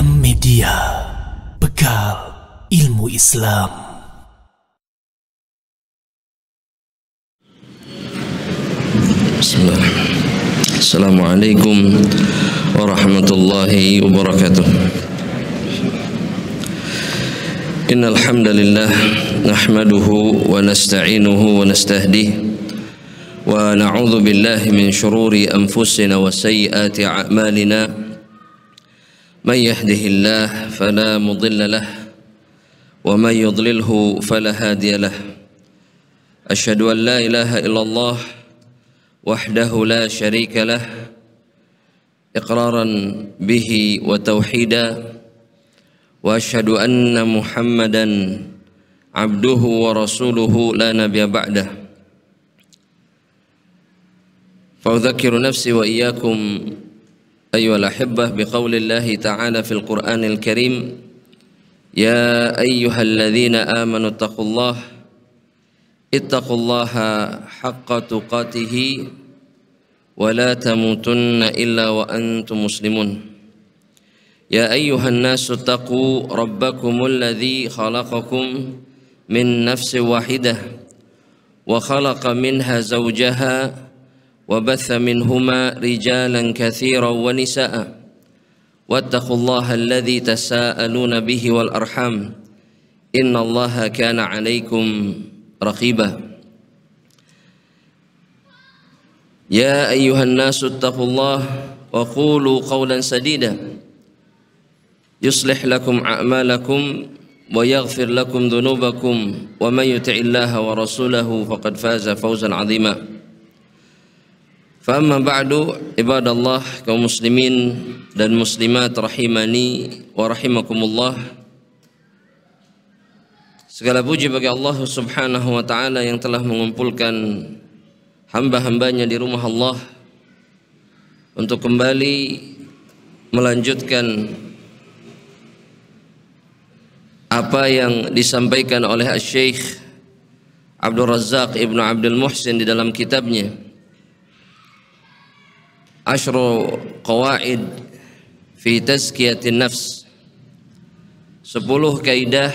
Media, bekal ilmu Islam. Bismillahirrahmanirrahim. Assalamualaikum warahmatullahi wabarakatuh. Innal hamdalillah nahmaduhu wa nasta'inuhu wa nastahdihi wa na'udzu billahi min shururi anfusina wa sayyiati a'malina. May yahdihillahu fala mudilla lahu wa may yudlilhu fala hadiya lahu. Asyhadu an la ilaha illallah wahdahu la syarika lah iqraran bihi wa tauhida wa asyhadu anna Muhammadan abduhu wa rasuluhu la nabiyya ba'dah. Fa udzakiru nafsi wa iyyakum ayyuhal ahibbah biqaulillahi ta'ala fil Qur'anil Karim, ya ayyuhalladzina amanu ittaqullaha haqqa tuqatih wa la tamutunna illa wa antum muslimun. Ya ayyuhan nasu taqu rabbakumul ladzi khalaqakum min nafsin wahidah wa khalaqa minha zawjaha wa batha minhuma rijalan katsiran wa nisaa wattaqullaha alladzi tasaaluna bihi wal arham innallaha kana 'alaikum raqiba. Ya ayyuhan nasu ittaqullaha wa qulu qawlan sadida yuslih lakum a'malakum wa yaghfir lakum dhunubakum wa may yuti'illaha wa rasulahu faqad faza fawzan 'azima. Fa amma ba'du, ibadallah, kaum muslimin dan muslimat rahimani wa rahimakumullah. Segala puji bagi Allah Subhanahu wa ta'ala yang telah mengumpulkan hamba-hambanya di rumah Allah untuk kembali melanjutkan apa yang disampaikan oleh Syekh Abdul Razzaq Ibnu Abdul Muhsin di dalam kitabnya Ashru Qawaid fi Tazkiyatin Nafs, 10 kaidah,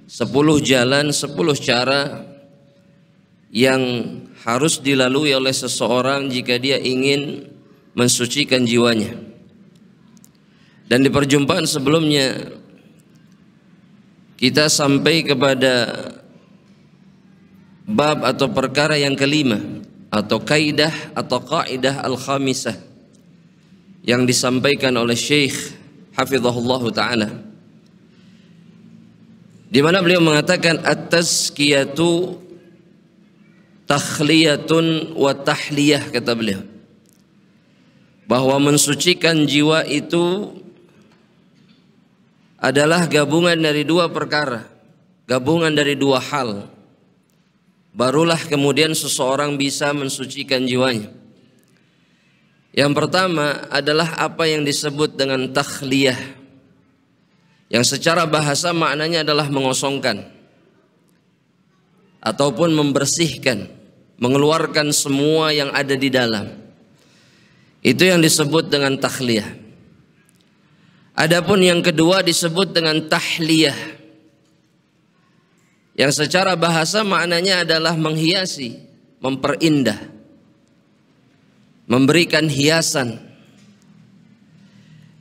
10 jalan, 10 cara yang harus dilalui oleh seseorang jika dia ingin mensucikan jiwanya. Dan di perjumpaan sebelumnya kita sampai kepada bab atau perkara yang kelima atau kaidah atau kaidah al-khamisah yang disampaikan oleh Syekh hafizahullah ta'ala, di mana beliau mengatakan at-tazkiyatu takhliyatun wa tahliyah, kata beliau bahwa mensucikan jiwa itu adalah gabungan dari dua perkara, gabungan dari dua hal, barulah kemudian seseorang bisa mensucikan jiwanya. Yang pertama adalah apa yang disebut dengan takhliyah, yang secara bahasa maknanya adalah mengosongkan ataupun membersihkan, mengeluarkan semua yang ada di dalam. Itu yang disebut dengan takhliyah. Adapun yang kedua disebut dengan tahliyah, yang secara bahasa maknanya adalah menghiasi, memperindah, memberikan hiasan.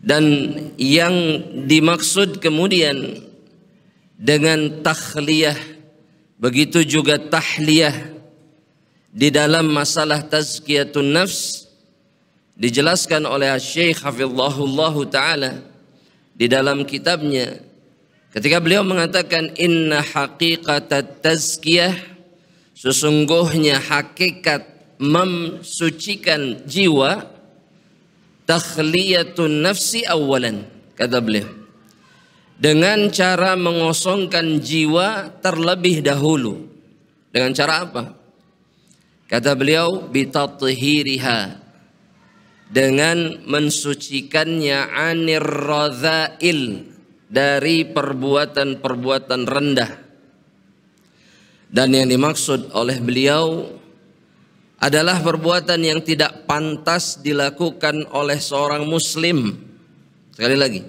Dan yang dimaksud kemudian dengan takhliyah, begitu juga tahliyah di dalam masalah tazkiyatun nafs, dijelaskan oleh Syekh hafizahullah ta'ala di dalam kitabnya ketika beliau mengatakan inna haqiqatat tazkiyah, sesungguhnya hakikat mensucikan jiwa, takhliyatun nafsi awalan, kata beliau, dengan cara mengosongkan jiwa terlebih dahulu. Dengan cara apa? Kata beliau bitathhiriha, dengan mensucikannya anir radzail, dari perbuatan-perbuatan rendah. Dan yang dimaksud oleh beliau adalah perbuatan yang tidak pantas dilakukan oleh seorang muslim. Sekali lagi,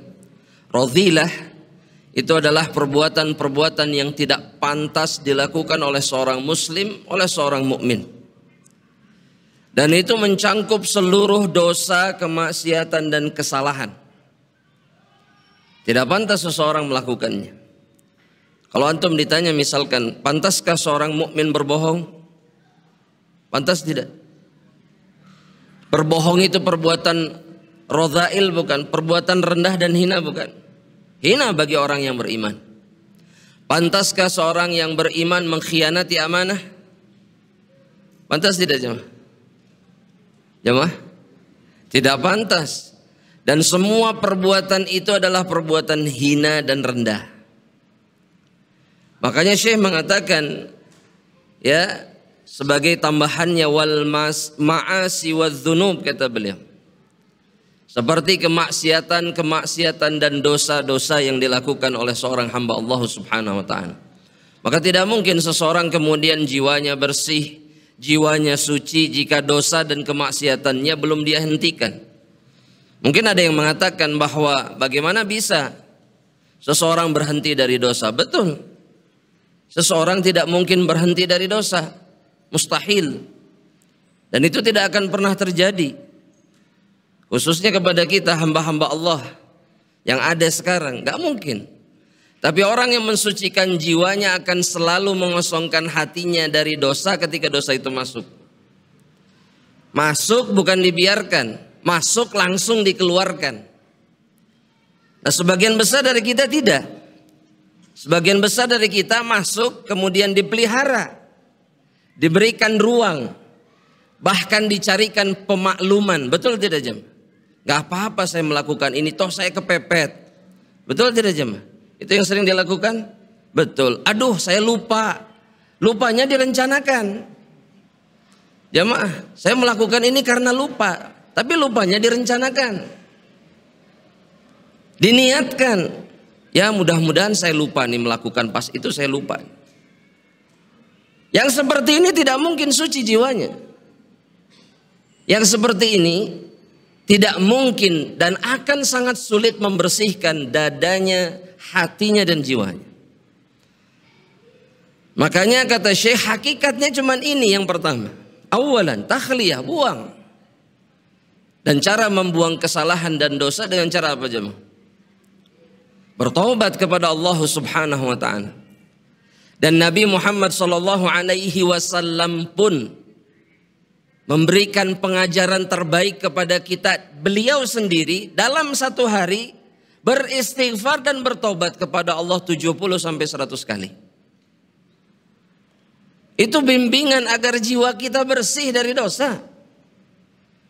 Radhilah itu adalah perbuatan-perbuatan yang tidak pantas dilakukan oleh seorang muslim, oleh seorang mukmin. Dan itu mencangkup seluruh dosa, kemaksiatan dan kesalahan. Tidak pantas seseorang melakukannya. Kalau antum ditanya misalkan, pantaskah seorang mukmin berbohong? Pantas tidak? Berbohong itu perbuatan radhail bukan? Perbuatan rendah dan hina bukan? Hina bagi orang yang beriman. Pantaskah seorang yang beriman mengkhianati amanah? Pantas tidak jemaah? Jemaah? Tidak pantas. Dan semua perbuatan itu adalah perbuatan hina dan rendah. Makanya Syekh mengatakan, ya, sebagai tambahannya wal ma'asi wadz-dzunub, kata beliau. Seperti kemaksiatan dan dosa-dosa yang dilakukan oleh seorang hamba Allah Subhanahu wa taala. Maka tidak mungkin seseorang kemudian jiwanya bersih, jiwanya suci jika dosa dan kemaksiatannya belum dia hentikan. Mungkin ada yang mengatakan bahwa bagaimana bisa seseorang berhenti dari dosa? Betul. Seseorang tidak mungkin berhenti dari dosa. Mustahil. Dan itu tidak akan pernah terjadi. Khususnya kepada kita hamba-hamba Allah yang ada sekarang. Gak mungkin. Tapi orang yang mensucikan jiwanya akan selalu mengosongkan hatinya dari dosa ketika dosa itu masuk. Masuk bukan dibiarkan. Masuk langsung dikeluarkan. Nah, sebagian besar dari kita tidak. Sebagian besar dari kita masuk kemudian dipelihara. Diberikan ruang. Bahkan dicarikan pemakluman. Betul tidak jemaah? Gak apa-apa saya melakukan ini, toh saya kepepet. Betul tidak jemaah? Itu yang sering dilakukan? Betul. Aduh, saya lupa. Lupanya direncanakan. Jemaah, saya melakukan ini karena lupa. Tapi lupanya direncanakan. Diniatkan. Ya, mudah-mudahan saya lupa nih melakukan, pas itu saya lupa. Yang seperti ini tidak mungkin suci jiwanya. Yang seperti ini tidak mungkin dan akan sangat sulit membersihkan dadanya, hatinya dan jiwanya. Makanya kata Syekh, hakikatnya cuma ini yang pertama. Awalan, takhliyah, buang. Dan cara membuang kesalahan dan dosa dengan cara apa jemaah? Bertaubat kepada Allah Subhanahu wa taala. Dan Nabi Muhammad sallallahu alaihi wasallam pun memberikan pengajaran terbaik kepada kita. Beliau sendiri dalam satu hari beristighfar dan bertobat kepada Allah 70 sampai 100 kali. Itu bimbingan agar jiwa kita bersih dari dosa.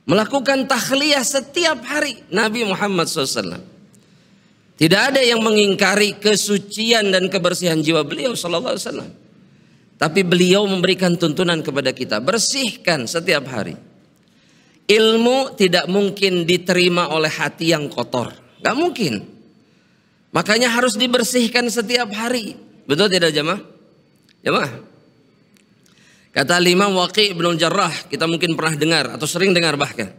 Melakukan takhliyah setiap hari Nabi Muhammad SAW. Tidak ada yang mengingkari kesucian dan kebersihan jiwa beliau SAW. Tapi beliau memberikan tuntunan kepada kita, bersihkan setiap hari. Ilmu tidak mungkin diterima oleh hati yang kotor. Gak mungkin. Makanya harus dibersihkan setiap hari. Betul tidak jemaah? Jemaah. Kata Imam Waqi' bin Jarrah, kita mungkin pernah dengar atau sering dengar bahkan.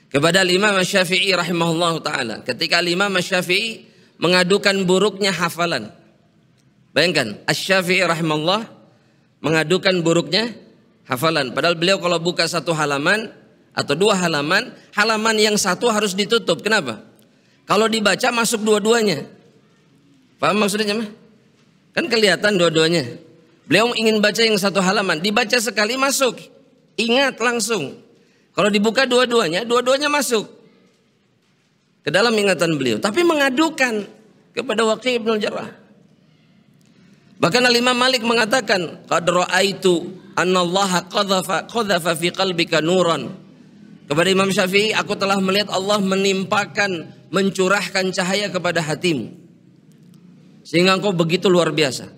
Kepada Imam Syafi'i rahimahullah ta'ala. Ketika Imam Syafi'i mengadukan buruknya hafalan. Bayangkan, Asy-Syafi'i rahimahullah mengadukan buruknya hafalan. Padahal beliau kalau buka satu halaman atau dua halaman, halaman yang satu harus ditutup. Kenapa? Kalau dibaca masuk dua-duanya. Paham maksudnya jemaah? Kan kelihatan dua-duanya. Beliau ingin baca yang satu halaman, dibaca sekali masuk, ingat langsung. Kalau dibuka dua-duanya, dua-duanya masuk ke dalam ingatan beliau. Tapi mengadukan kepada Waqi' bin Jarrah. Bahkan Imam Malik mengatakan, qad ra'aitu annallaha qadhafa fi qalbika nuran. Kepada Imam Syafi'i, aku telah melihat Allah menimpakan, mencurahkan cahaya kepada hatimu. Sehingga engkau begitu luar biasa.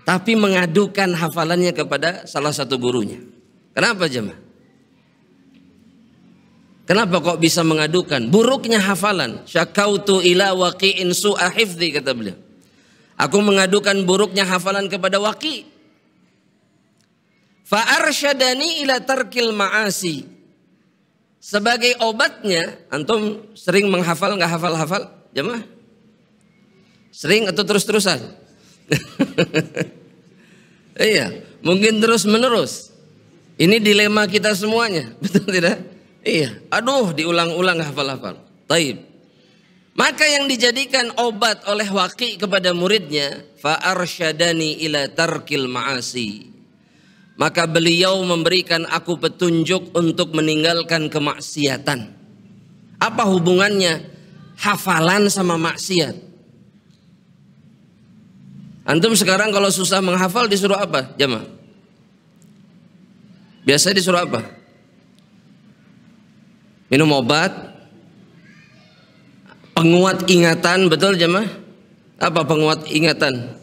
Tapi mengadukan hafalannya kepada salah satu gurunya. Kenapa jemaah? Kenapa kok bisa mengadukan? Buruknya hafalan. Syakautu ila Waqi'in su'a hifdzi, kata beliau. Aku mengadukan buruknya hafalan kepada Waqi'. Fa arsyadani ila tarkil ma'asi. Sebagai obatnya, antum sering menghafal, nggak hafal-hafal? Jemaah? Sering atau terus-terusan? Iya, mungkin terus-menerus. Ini dilema kita semuanya, betul tidak? Iya, aduh diulang-ulang hafal-hafal. Taib. Maka yang dijadikan obat oleh Waqi kepada muridnya, fa arsyadani ila tarkil ma'asi. Maka beliau memberikan aku petunjuk untuk meninggalkan kemaksiatan. Apa hubungannya hafalan sama maksiat? Antum sekarang kalau susah menghafal disuruh apa, jamaah? Biasa disuruh apa? Minum obat, penguat ingatan, betul jamaah? Apa penguat ingatan?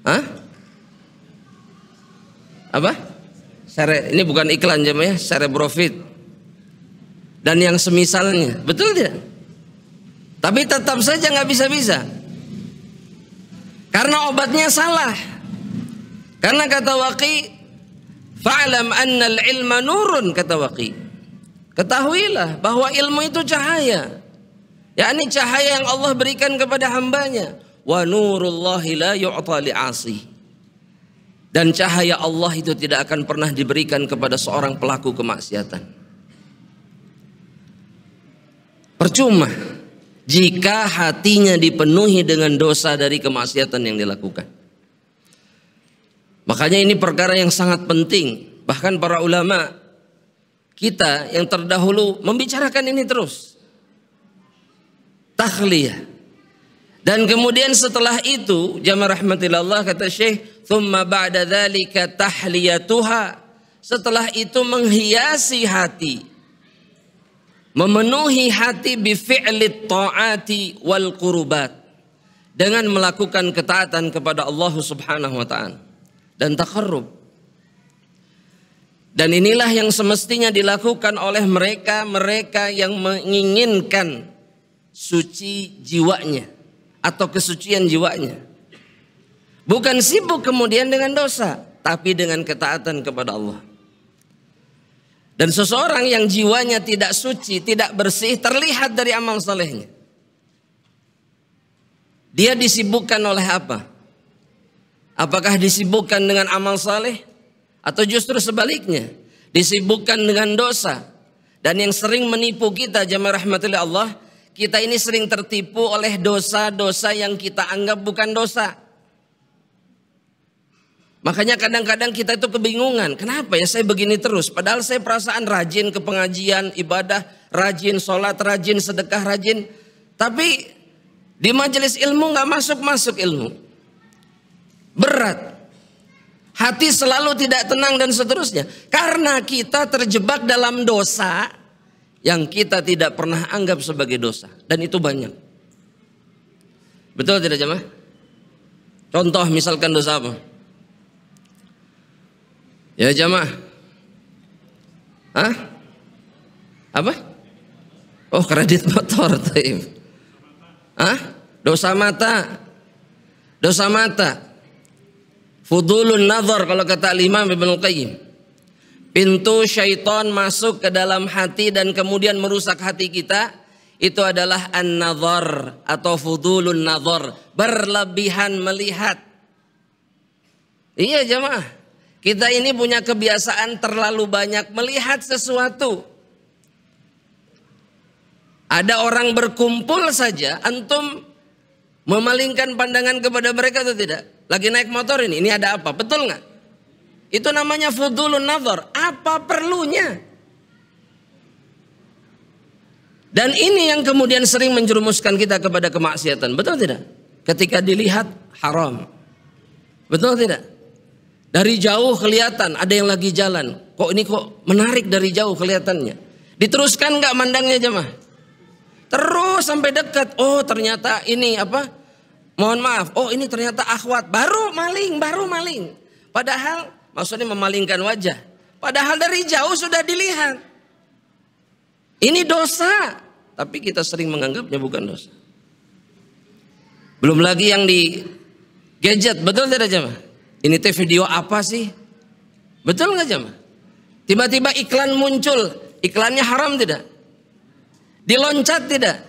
Hah? Apa? Ini bukan iklan jamaah ya, Cerebrofit dan yang semisalnya, betul tidak? Tapi tetap saja nggak bisa-bisa, karena obatnya salah. Karena kata Waqi, fa'lam annal ilma nurun, kata Waqi. Ketahuilah bahwa ilmu itu cahaya, yakni cahaya yang Allah berikan kepada hambanya. Wa nurullahi la yu'ta li'asi. Dan cahaya Allah itu tidak akan pernah diberikan kepada seorang pelaku kemaksiatan. Percuma jika hatinya dipenuhi dengan dosa dari kemaksiatan yang dilakukan. Makanya ini perkara yang sangat penting. Bahkan para ulama kita yang terdahulu membicarakan ini terus. Takhliyah. Dan kemudian setelah itu, jamaah rahmatillah, kata Syekh, thumma ba'da dzalika tahliyatuha. Setelah itu menghiasi hati, memenuhi hati bi fi'lit ta'ati wal qurubat, dengan melakukan ketaatan kepada Allah Subhanahu wa taala dan taqarrub. Dan inilah yang semestinya dilakukan oleh mereka yang menginginkan suci jiwanya atau kesucian jiwanya. Bukan sibuk kemudian dengan dosa, tapi dengan ketaatan kepada Allah. Dan seseorang yang jiwanya tidak suci, tidak bersih, terlihat dari amal salehnya. Dia disibukkan oleh apa? Apakah disibukkan dengan amal saleh? Atau justru sebaliknya, disibukkan dengan dosa? Dan yang sering menipu kita, jamaah rahmatillah Allah, kita ini sering tertipu oleh dosa-dosa yang kita anggap bukan dosa. Makanya kadang-kadang kita itu kebingungan, kenapa ya saya begini terus? Padahal saya perasaan rajin ke pengajian, ibadah, rajin sholat, rajin sedekah, rajin. Tapi di majelis ilmu nggak masuk-masuk ilmu. Berat. Hati selalu tidak tenang dan seterusnya. Karena kita terjebak dalam dosa yang kita tidak pernah anggap sebagai dosa. Dan itu banyak. Betul tidak jemaah? Contoh misalkan dosa apa? Ya jamaah. Hah? Apa? Oh, kredit motor. Hah? Dosa mata. Dosa mata. Fudulun nazar kalau kata Imam Ibnu Qayyim. Pintu syaitan masuk ke dalam hati dan kemudian merusak hati kita. Itu adalah an-nazar atau fudulun nazar. Berlebihan melihat. Iya jamaah. Kita ini punya kebiasaan terlalu banyak melihat sesuatu. Ada orang berkumpul saja, antum memalingkan pandangan kepada mereka atau tidak? Lagi naik motor ini ada apa? Betul nggak? Itu namanya fudulun nazar. Apa perlunya? Dan ini yang kemudian sering menjerumuskan kita kepada kemaksiatan. Betul tidak? Ketika dilihat haram. Betul tidak? Dari jauh kelihatan ada yang lagi jalan. Kok ini kok menarik dari jauh kelihatannya. Diteruskan nggak mandangnya jemaah? Terus sampai dekat. Oh ternyata ini apa? Mohon maaf. Oh ini ternyata akhwat. Baru maling. Padahal maksudnya memalingkan wajah. Padahal dari jauh sudah dilihat. Ini dosa. Tapi kita sering menganggapnya bukan dosa. Belum lagi yang di gadget. Betul tidak jemaah? Ini teh video apa sih? Betul nggak jemaah? Tiba-tiba iklan muncul. Iklannya haram tidak? Diloncat tidak?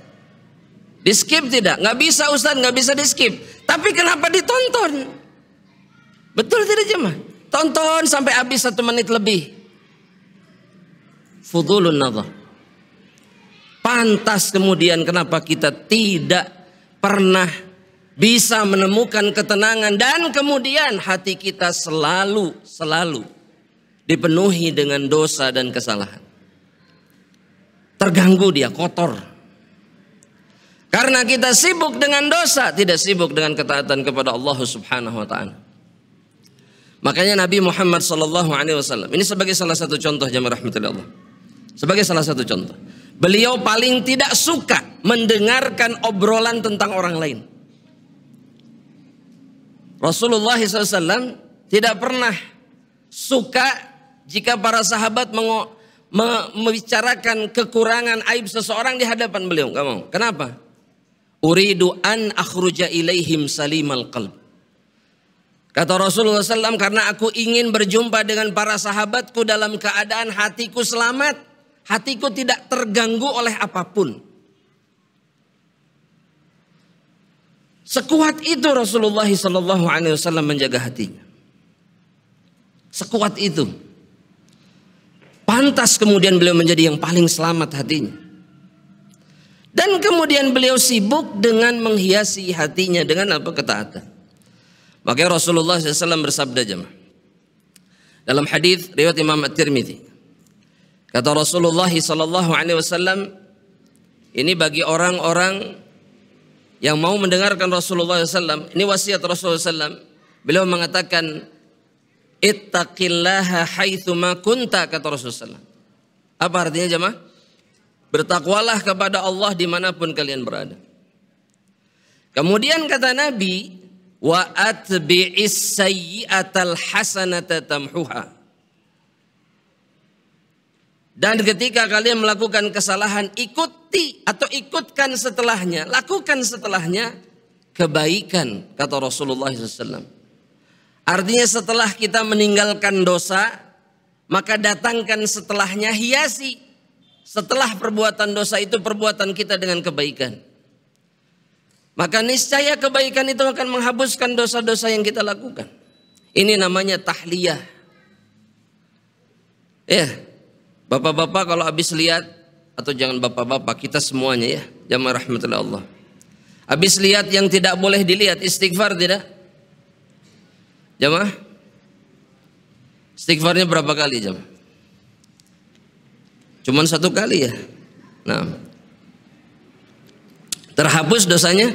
Di skip tidak? Nggak bisa Ustaz, nggak bisa di skip. Tapi kenapa ditonton? Betul tidak jemaah? Tonton sampai habis 1 menit lebih. Fudulun nadhar. Pantas kemudian kenapa kita tidak pernah bisa menemukan ketenangan dan kemudian hati kita selalu dipenuhi dengan dosa dan kesalahan. Terganggu dia, kotor. Karena kita sibuk dengan dosa, tidak sibuk dengan ketaatan kepada Allah Subhanahu wa taala. Makanya Nabi Muhammad SAW, ini sebagai salah satu contoh jemaah rahmatullah Allah. Sebagai salah satu contoh. Beliau paling tidak suka mendengarkan obrolan tentang orang lain. Rasulullah SAW tidak pernah suka jika para sahabat membicarakan kekurangan aib seseorang di hadapan beliau. Gak mau. Kenapa? Uridu an akhruja ilaihim salimal qalb. Kata Rasulullah SAW, karena aku ingin berjumpa dengan para sahabatku dalam keadaan hatiku selamat. Hatiku tidak terganggu oleh apapun. Sekuat itu Rasulullah SAW menjaga hatinya. Sekuat itu. Pantas kemudian beliau menjadi yang paling selamat hatinya. Dan kemudian beliau sibuk dengan menghiasi hatinya dengan apa? Ketaatan. Makanya Rasulullah SAW bersabda jemaah. Dalam hadis riwayat Imam At-Tirmidzi. Kata Rasulullah SAW, ini bagi orang-orang yang mau mendengarkan Rasulullah SAW, ini wasiat Rasulullah SAW. Beliau mengatakan, ittaqillaha haitsuma kunta, kata Rasulullah SAW. Apa artinya jemaah? Bertakwalah kepada Allah dimanapun kalian berada. Kemudian kata Nabi, wa atbi'is sayyi'atal hasanata tamhuha. Dan ketika kalian melakukan kesalahan, ikuti atau ikutkan setelahnya, lakukan setelahnya kebaikan, kata Rasulullah SAW. Artinya setelah kita meninggalkan dosa, maka datangkan setelahnya, hiasi setelah perbuatan dosa itu perbuatan kita dengan kebaikan. Maka niscaya kebaikan itu akan menghapuskan dosa-dosa yang kita lakukan. Ini namanya tahliyah. Ya. Bapak-bapak kalau habis lihat, atau jangan bapak-bapak, kita semuanya ya, jamaah rahmatullah Allah. Habis lihat yang tidak boleh dilihat, istighfar tidak? Jamaah? Istighfarnya berapa kali jamaah? Cuman 1 kali ya? Nah. Terhapus dosanya?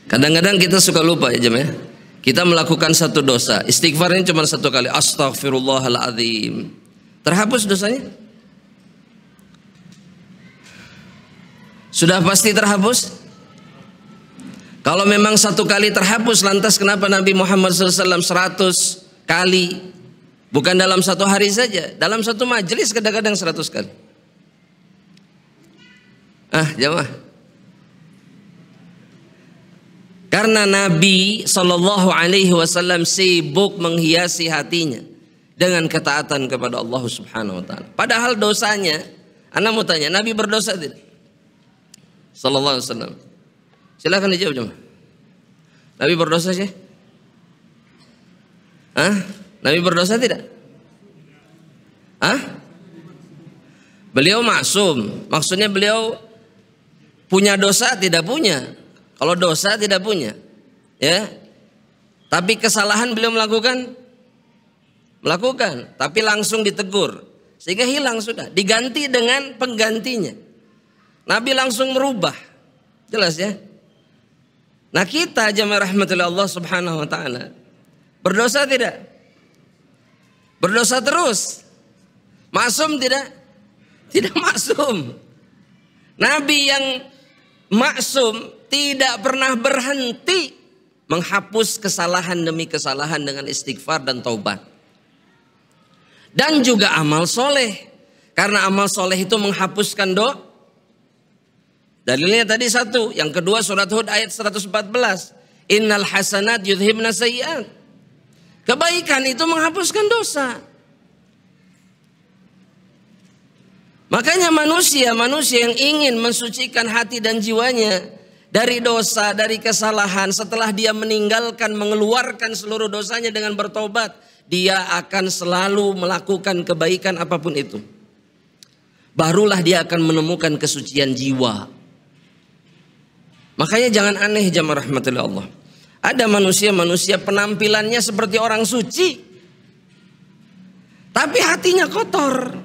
Kadang-kadang kita suka lupa ya jamaah. Kita melakukan satu dosa, istighfarnya cuma 1 kali, astaghfirullahaladzim. Terhapus dosanya? Sudah pasti terhapus? Kalau memang 1 kali terhapus, lantas kenapa Nabi Muhammad SAW 100 kali? Bukan dalam 1 hari saja, dalam 1 majelis kadang-kadang 100 kali. Jamaah. Karena Nabi SAW sibuk menghiasi hatinya dengan ketaatan kepada Allah Subhanahu wa taala. Padahal dosanya, Anda mau tanya, Nabi berdosa tidak? Sallallahu alaihi wasallam. Silakan dijawab jemaah. Nabi berdosa sih? Nabi berdosa tidak? Beliau maksum. Maksudnya beliau punya dosa tidak punya. Kalau dosa tidak punya, ya. Tapi kesalahan beliau melakukan, tapi langsung ditegur, sehingga hilang sudah, diganti dengan penggantinya. Nabi langsung merubah, jelas ya. Nah kita jamaah rahmatullah Allah Subhanahu wa taala, berdosa tidak? Berdosa terus. Maksum tidak? Tidak maksum. Nabi yang maksum tidak pernah berhenti menghapus kesalahan demi kesalahan dengan istighfar dan taubat. Dan juga amal soleh. Karena amal soleh itu menghapuskan dosa. Dalilnya tadi 1. Yang kedua surat Hud ayat 114. Innal hasanat yudhibna sayyi'at. Kebaikan itu menghapuskan dosa. Makanya manusia yang ingin mensucikan hati dan jiwanya dari dosa, dari kesalahan, setelah dia meninggalkan, mengeluarkan seluruh dosanya dengan bertobat, dia akan selalu melakukan kebaikan apapun itu. Barulah dia akan menemukan kesucian jiwa. Makanya jangan aneh jamaah rahmatullah Allah. Ada manusia penampilannya seperti orang suci, tapi hatinya kotor.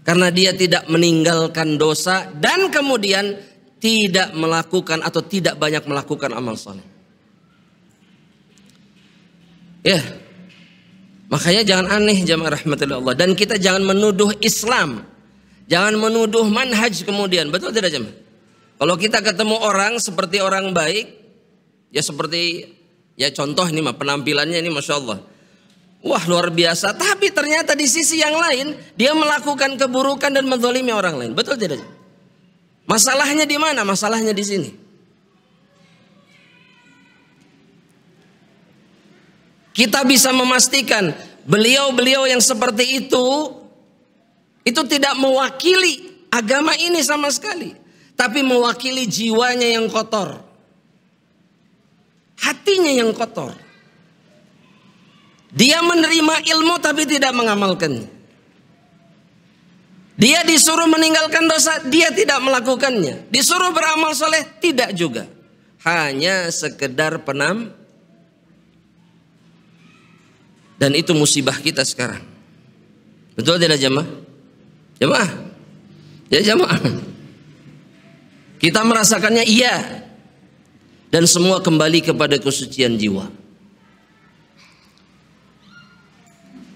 Karena dia tidak meninggalkan dosa dan kemudian tidak melakukan atau tidak banyak melakukan amal saleh. Ya, makanya jangan aneh jamaah rahmatullah Allah. Dan kita jangan menuduh Islam, jangan menuduh manhaj kemudian. Betul tidak jamaah? Kalau kita ketemu orang seperti orang baik, ya seperti ya contoh ini mah penampilannya ini masya Allah. Wah luar biasa, tapi ternyata di sisi yang lain dia melakukan keburukan dan menzalimi orang lain. Betul tidak? Masalahnya di mana? Masalahnya di sini. Kita bisa memastikan beliau-beliau yang seperti itu tidak mewakili agama ini sama sekali, tapi mewakili jiwanya yang kotor, hatinya yang kotor. Dia menerima ilmu tapi tidak mengamalkannya. Dia disuruh meninggalkan dosa, dia tidak melakukannya. Disuruh beramal soleh, tidak juga. Hanya sekedar penam. Dan itu musibah kita sekarang. Betul tidak jamaah? Jamaah? Ya jamaah. Kita merasakannya iya. Dan semua kembali kepada kesucian jiwa.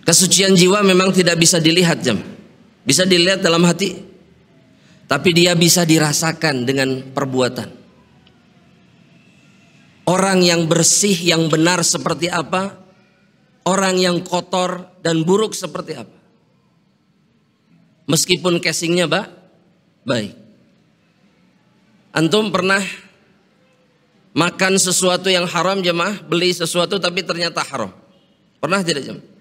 Kesucian jiwa memang tidak bisa dilihat jam. Bisa dilihat dalam hati. Tapi dia bisa dirasakan dengan perbuatan. Orang yang bersih, yang benar seperti apa? Orang yang kotor dan buruk seperti apa? Meskipun casingnya baik. Antum pernah makan sesuatu yang haram jemaah? Beli sesuatu tapi ternyata haram. Pernah tidak jemaah?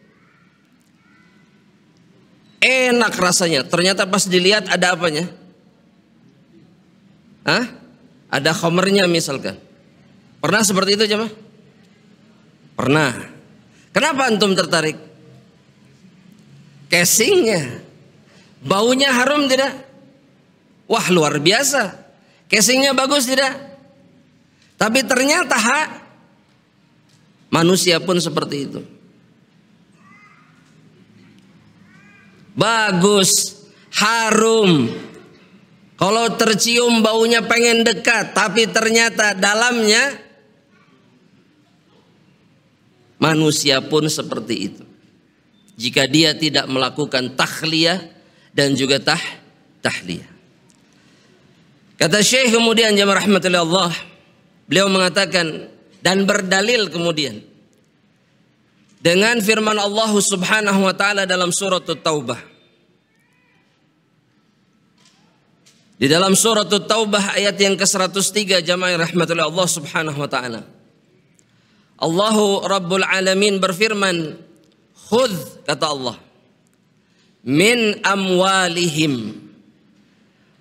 Enak rasanya, ternyata pas dilihat ada apanya? Ada khamernya misalkan. Pernah seperti itu jemaah? Pernah. Kenapa antum tertarik? Casingnya. Baunya harum tidak? Wah luar biasa. Casingnya bagus tidak? Tapi ternyata manusia pun seperti itu. Bagus, harum. Kalau tercium baunya pengen dekat, tapi ternyata dalamnya manusia pun seperti itu. Jika dia tidak melakukan takhliyah dan juga tahliyah. Kata Syekh kemudian jamaah rahmatullah Allah, beliau mengatakan dan berdalil kemudian dengan firman Allah Subhanahu wa taala dalam surat At-Taubah. Di dalam surat At-Taubah ayat yang ke-103 jamaah rahmatullah Allah Subhanahu wa taala. Allahu Rabbul Alamin berfirman, "Khudz," kata Allah, "min amwalihim."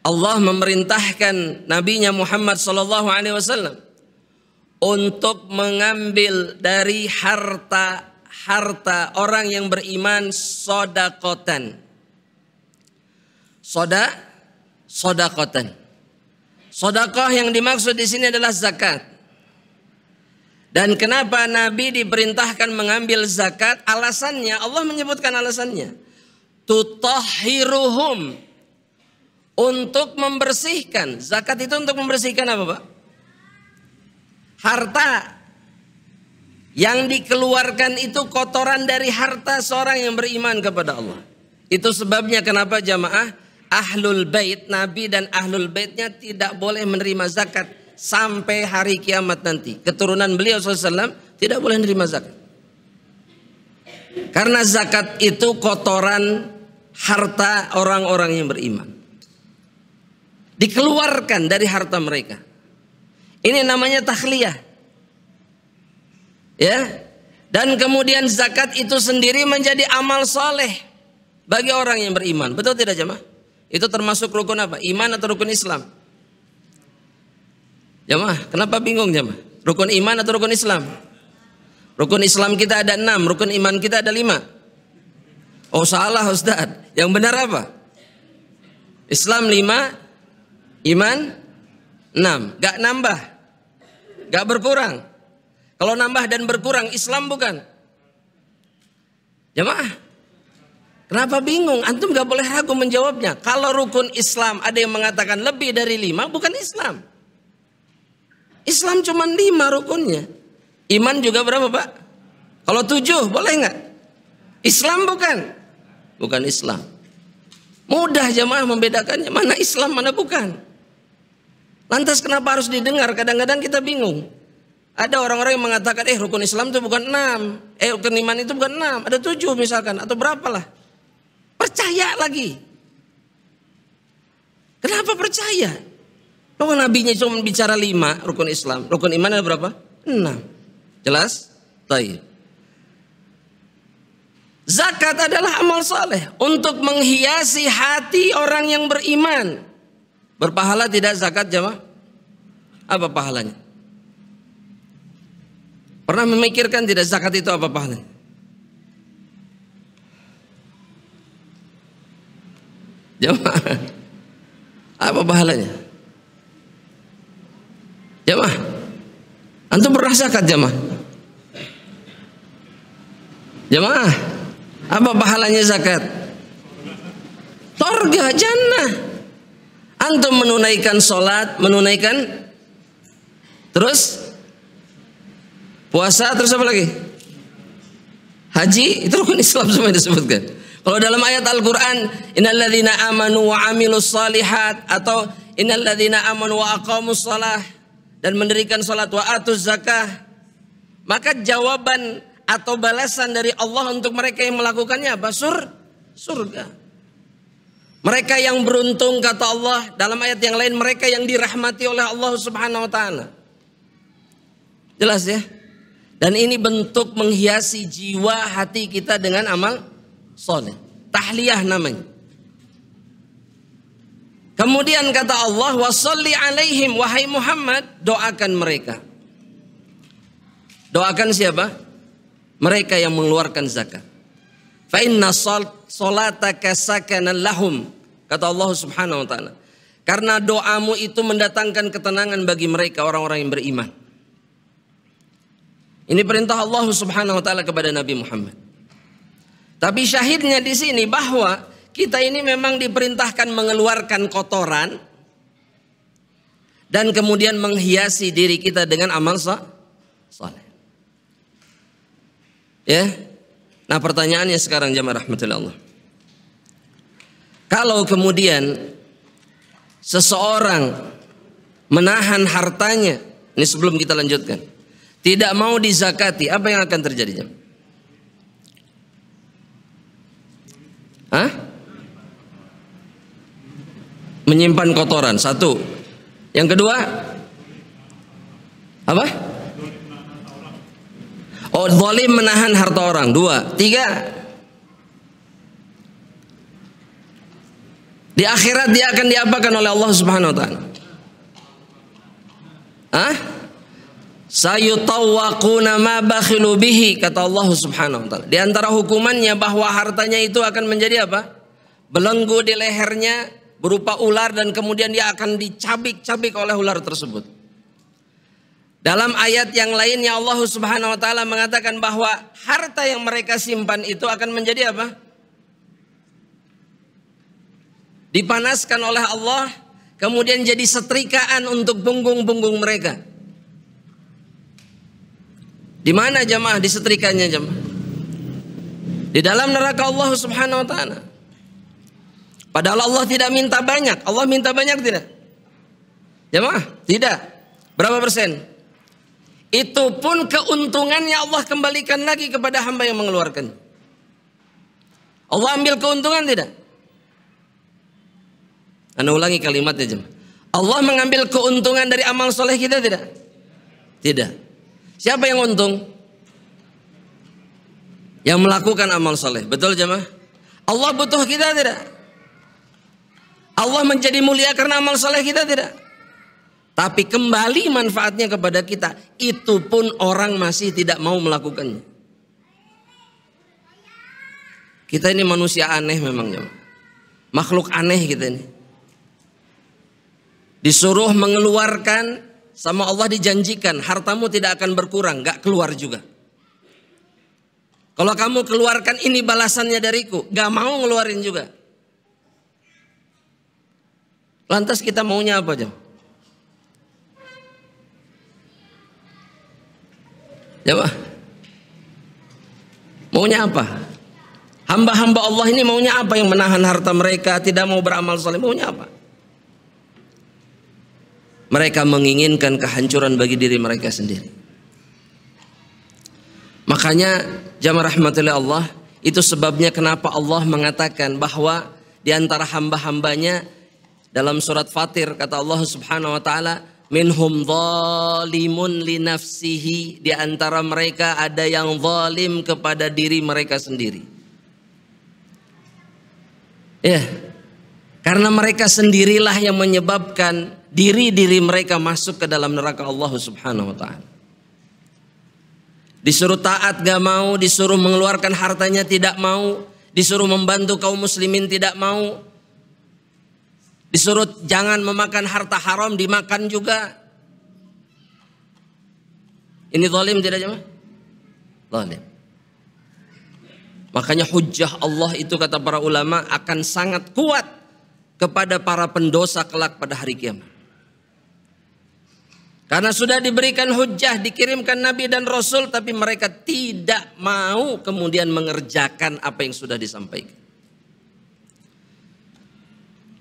Allah memerintahkan nabinya Muhammad sallallahu alaihi wasallam untuk mengambil dari harta orang yang beriman sodakotan. Sodakotan. Sodakoh yang dimaksud di sini adalah zakat. Dan kenapa Nabi diperintahkan mengambil zakat? Alasannya, Allah menyebutkan alasannya. Tutahhiruhum, untuk membersihkan. Zakat itu untuk membersihkan apa Pak? Harta. Yang dikeluarkan itu kotoran dari harta seorang yang beriman kepada Allah. Itu sebabnya kenapa jamaah Ahlul Bait, Nabi dan Ahlul Baitnya tidak boleh menerima zakat sampai hari kiamat nanti. Keturunan beliau SAW tidak boleh menerima zakat. Karena zakat itu kotoran harta orang-orang yang beriman. Dikeluarkan dari harta mereka. Ini namanya takhliyah. Ya, dan kemudian zakat itu sendiri menjadi amal soleh. bagi orang yang beriman. Betul tidak jemaah? Itu termasuk rukun apa? Iman atau rukun Islam? Jemaah, kenapa bingung jemaah? Rukun iman atau rukun Islam? Rukun Islam kita ada 6, rukun iman kita ada 5. Oh salah Ustaz. Yang benar apa? Islam 5, iman 6. Gak nambah, gak berkurang. Kalau nambah dan berkurang Islam bukan? Jemaah, kenapa bingung? Antum gak boleh ragu menjawabnya. Kalau rukun Islam ada yang mengatakan lebih dari 5, bukan Islam. Islam cuma 5 rukunnya. Iman juga berapa Pak? Kalau 7 boleh nggak? Islam bukan? Bukan Islam. Mudah jemaah membedakannya. Mana Islam, mana bukan. Lantas kenapa harus didengar? Kadang-kadang kita bingung. Ada orang-orang yang mengatakan rukun Islam itu bukan 6. Rukun iman itu bukan 6. Ada 7 misalkan. Atau berapalah. Percaya lagi. Kenapa percaya? Kalau nabinya cuma bicara 5 rukun Islam, rukun iman ada berapa? 6. Jelas? Baik. Zakat adalah amal saleh untuk menghiasi hati orang yang beriman. Berpahala tidak zakat jemaah? Apa pahalanya? Pernah memikirkan tidak zakat itu apa pahalanya? Jemaah, apa pahalanya? Jemaah, antum pernah zakat jemaah? Jemaah, apa pahalanya zakat? Surga, jannah. Antum menunaikan sholat, menunaikan terus puasa, terus apa lagi? Haji, itu rukun Islam semua disebutkan. Kalau dalam ayat Al-Quran, innalladzina amanu wa amilus salihat, atau innalladzina amanu wa aqamus shalah, dan mendirikan salat wa atuz zakah, maka jawaban atau balasan dari Allah untuk mereka yang melakukannya apa? Surga. Mereka yang beruntung kata Allah dalam ayat yang lain, mereka yang dirahmati oleh Allah Subhanahu wa taala. Jelas ya? Dan ini bentuk menghiasi jiwa hati kita dengan amal soleh. Tahliyah namanya. Kemudian kata Allah, washolli alaihim, wahai Muhammad, doakan mereka. Doakan siapa? Mereka yang mengeluarkan zakat. Fa inna sholataka sakanan lahum, kata Allah Subhanahu wa taala. Karena doamu itu mendatangkan ketenangan bagi mereka, orang-orang yang beriman. Ini perintah Allah Subhanahu wa taala kepada Nabi Muhammad. Tapi syahidnya di sini bahwa kita ini memang diperintahkan mengeluarkan kotoran dan kemudian menghiasi diri kita dengan amal saleh. Ya. Nah, pertanyaannya sekarang jamaah rahmatullah. Kalau kemudian seseorang menahan hartanya, ini sebelum kita lanjutkan, tidak mau dizakati, apa yang akan terjadi jamaah? Hah? Menyimpan kotoran, satu. Yang kedua apa? Oh, zalim menahan harta orang, 2. 3, di akhirat dia akan diapakan oleh Allah Subhanahu wa taala? Sayutawwaquna ma bakhilu bihi, kata Allah Subhanahu wa taala. Di antara hukumannya bahwa hartanya itu akan menjadi apa? Belenggu di lehernya berupa ular, dan kemudian dia akan dicabik-cabik oleh ular tersebut. Dalam ayat yang lainnya Allah Subhanahu wa taala mengatakan bahwa harta yang mereka simpan itu akan menjadi apa? Dipanaskan oleh Allah, kemudian jadi setrikaan untuk punggung-punggung mereka. Di mana jamaah disetrikanya jamaah? Di dalam neraka Allah Subhanahu wa taala. Padahal Allah tidak minta banyak. Allah minta banyak tidak? Jamaah, tidak. Berapa persen? Itu pun keuntungannya Allah kembalikan lagi kepada hamba yang mengeluarkan. Allah ambil keuntungan tidak? Anda ulangi kalimatnya jemaah. Allah mengambil keuntungan dari amal soleh kita tidak? Tidak. Siapa yang untung? Yang melakukan amal soleh. Betul jemaah? Allah butuh kita tidak? Allah menjadi mulia karena amal soleh kita tidak? Tapi kembali manfaatnya kepada kita. Itu pun orang masih tidak mau melakukannya. Kita ini manusia aneh memang, jemaah. Makhluk aneh kita ini. Disuruh mengeluarkan, sama Allah dijanjikan hartamu tidak akan berkurang, gak keluar juga. Kalau kamu keluarkan ini balasannya dariku, gak mau ngeluarin juga. Lantas kita maunya apa, jemaah? Jemaah, maunya apa? Hamba-hamba Allah ini maunya apa yang menahan harta mereka, tidak mau beramal soleh, maunya apa? Mereka menginginkan kehancuran bagi diri mereka sendiri. Makanya jamaah rahmatullahi Allah, itu sebabnya kenapa Allah mengatakan bahwa di antara hamba-hambanya dalam surat Fatir kata Allah Subhanahu wa taala, minhum zalimun li nafsihi, di antara mereka ada yang zalim kepada diri mereka sendiri. Ya. Karena mereka sendirilah yang menyebabkan diri-diri mereka masuk ke dalam neraka Allah Subhanahu wa taala. Disuruh taat gak mau, disuruh mengeluarkan hartanya tidak mau, disuruh membantu kaum muslimin tidak mau, disuruh jangan memakan harta haram dimakan juga. Ini zalim tidak jemaah? Zalim. Makanya hujjah Allah itu kata para ulama akan sangat kuat kepada para pendosa kelak pada hari kiamat. Karena sudah diberikan hujjah, dikirimkan Nabi dan Rasul, tapi mereka tidak mau kemudian mengerjakan apa yang sudah disampaikan.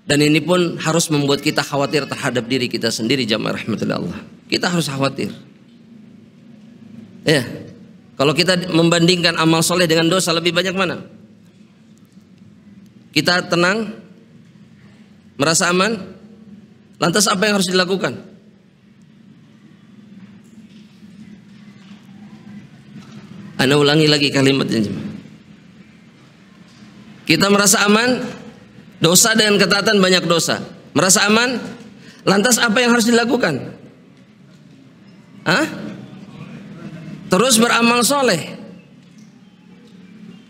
Dan ini pun harus membuat kita khawatir terhadap diri kita sendiri, jamaah rahmatullah Allah. Kita harus khawatir. Ya, kalau kita membandingkan amal soleh dengan dosa, lebih banyak mana? Kita tenang, merasa aman, lantas apa yang harus dilakukan? Anda ulangi lagi kalimatnya. Kita merasa aman, dosa dengan ketaatan banyak dosa. Merasa aman, lantas apa yang harus dilakukan? Hah? Terus beramal soleh.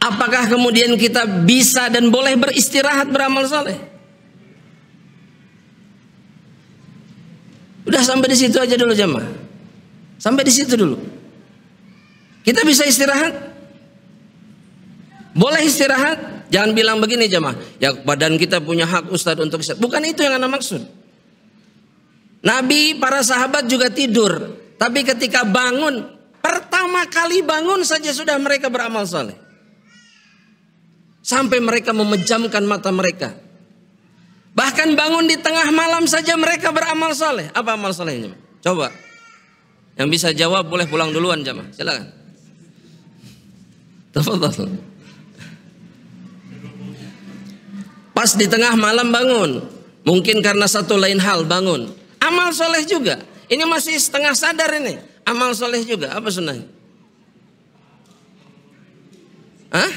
Apakah kemudian kita bisa dan boleh beristirahat beramal soleh? Udah sampai di situ aja dulu jamaah. Sampai di situ dulu. Kita bisa istirahat? Boleh istirahat? Jangan bilang begini jamaah, ya badan kita punya hak Ustadz untuk istirahat. Bukan itu yang Anda maksud. Nabi, para sahabat juga tidur. Tapi ketika bangun, pertama kali bangun saja sudah mereka beramal soleh. Sampai mereka memejamkan mata mereka. Bahkan bangun di tengah malam saja mereka beramal soleh. Apa amal solehnya? Coba. Yang bisa jawab boleh pulang duluan jamaah. Silakan. Tafadhal. Pas di tengah malam bangun. Mungkin karena satu lain hal bangun. Amal soleh juga. Ini masih setengah sadar ini. Amal soleh juga. Apa sunnahnya? Hah?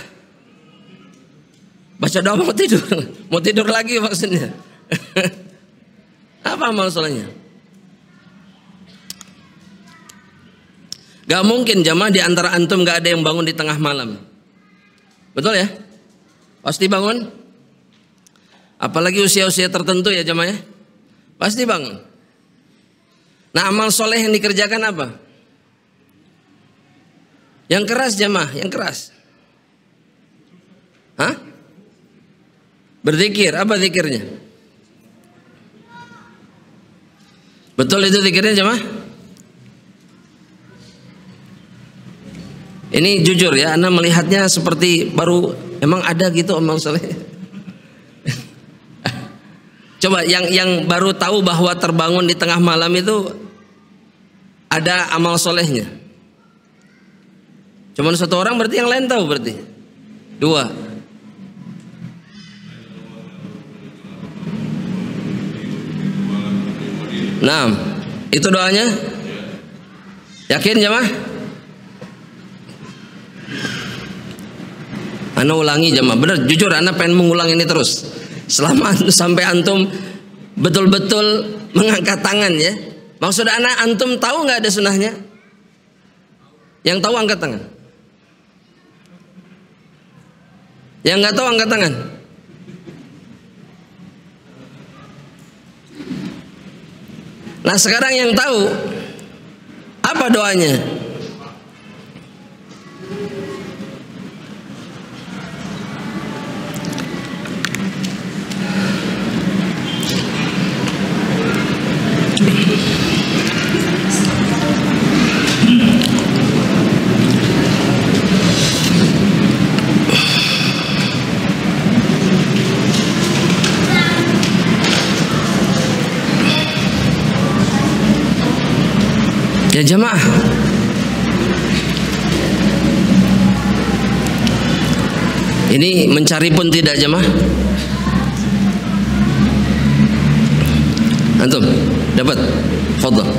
Baca doa mau tidur. Mau tidur lagi maksudnya. Apa amal solehnya? Gak mungkin jamaah di antara antum gak ada yang bangun di tengah malam. Betul ya? Pasti bangun. Apalagi usia-usia tertentu ya jamaah ya. Pasti bangun. Nah amal soleh yang dikerjakan apa? Yang keras jamaah, yang keras. Hah? Berzikir, apa zikirnya? Betul itu zikirnya jamaah? Ini jujur ya, Anda melihatnya seperti baru emang ada gitu amal soleh. Coba yang baru tahu bahwa terbangun di tengah malam itu ada amal solehnya. Cuman satu orang berarti yang lain tahu berarti. Dua. Nah, itu doanya. Yakin jemaah? Ana ulangi jamaah, bener jujur ana pengen mengulang ini terus. Selama sampai antum betul-betul mengangkat tangan ya. Maksud ana antum tahu nggak ada sunahnya? Yang tahu angkat tangan. Yang nggak tahu angkat tangan. Nah sekarang yang tahu apa doanya? Ya jamaah, ini mencari pun tidak jamaah. Antum dapat? Fadhal.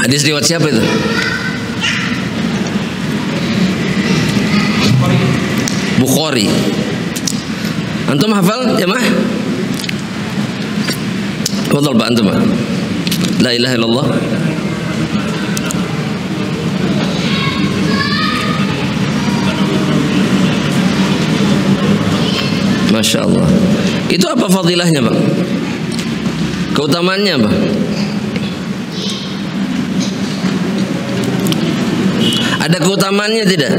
Hadis riwayat siapa itu? Bukhari. Antum hafal jemaah? Fadhal Pak antum. La ilaha illallah. Masya Allah. Itu apa fadilahnya Pak? Keutamaannya apa? Ada keutamaannya tidak?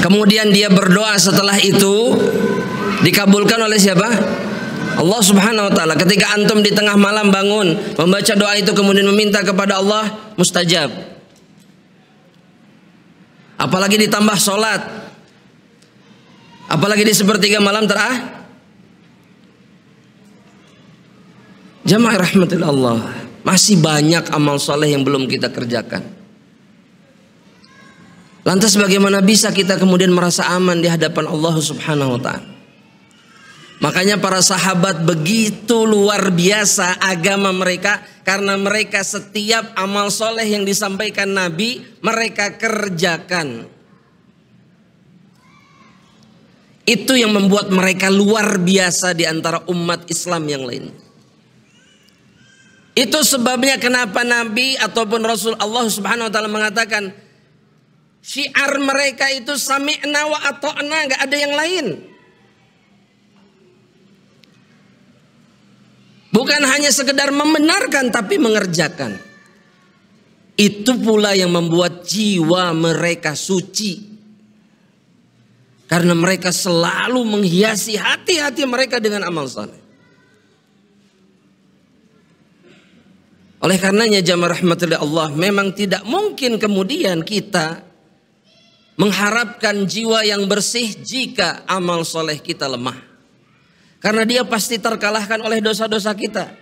Kemudian dia berdoa setelah itu dikabulkan oleh siapa? Allah Subhanahu wa taala. Ketika antum di tengah malam bangun membaca doa itu kemudian meminta kepada Allah, mustajab. Apalagi ditambah sholat, apalagi di sepertiga malam Jamaah rahmatillah Allah. Masih banyak amal soleh yang belum kita kerjakan. Lantas bagaimana bisa kita kemudian merasa aman di hadapan Allah Subhanahu wa ta'ala? Makanya para sahabat begitu luar biasa agama mereka, karena mereka setiap amal soleh yang disampaikan Nabi mereka kerjakan. Itu yang membuat mereka luar biasa di antara umat Islam yang lain. Itu sebabnya kenapa Nabi ataupun Rasul Allah Subhanahu wa taala mengatakan syiar mereka itu sami'na wa ata'na, enggak ada yang lain. Bukan hanya sekedar membenarkan tapi mengerjakan. Itu pula yang membuat jiwa mereka suci. Karena mereka selalu menghiasi hati-hati mereka dengan amal saleh. Oleh karenanya jamaah rahmatullah Allah, memang tidak mungkin kemudian kita mengharapkan jiwa yang bersih jika amal soleh kita lemah. Karena dia pasti terkalahkan oleh dosa-dosa kita.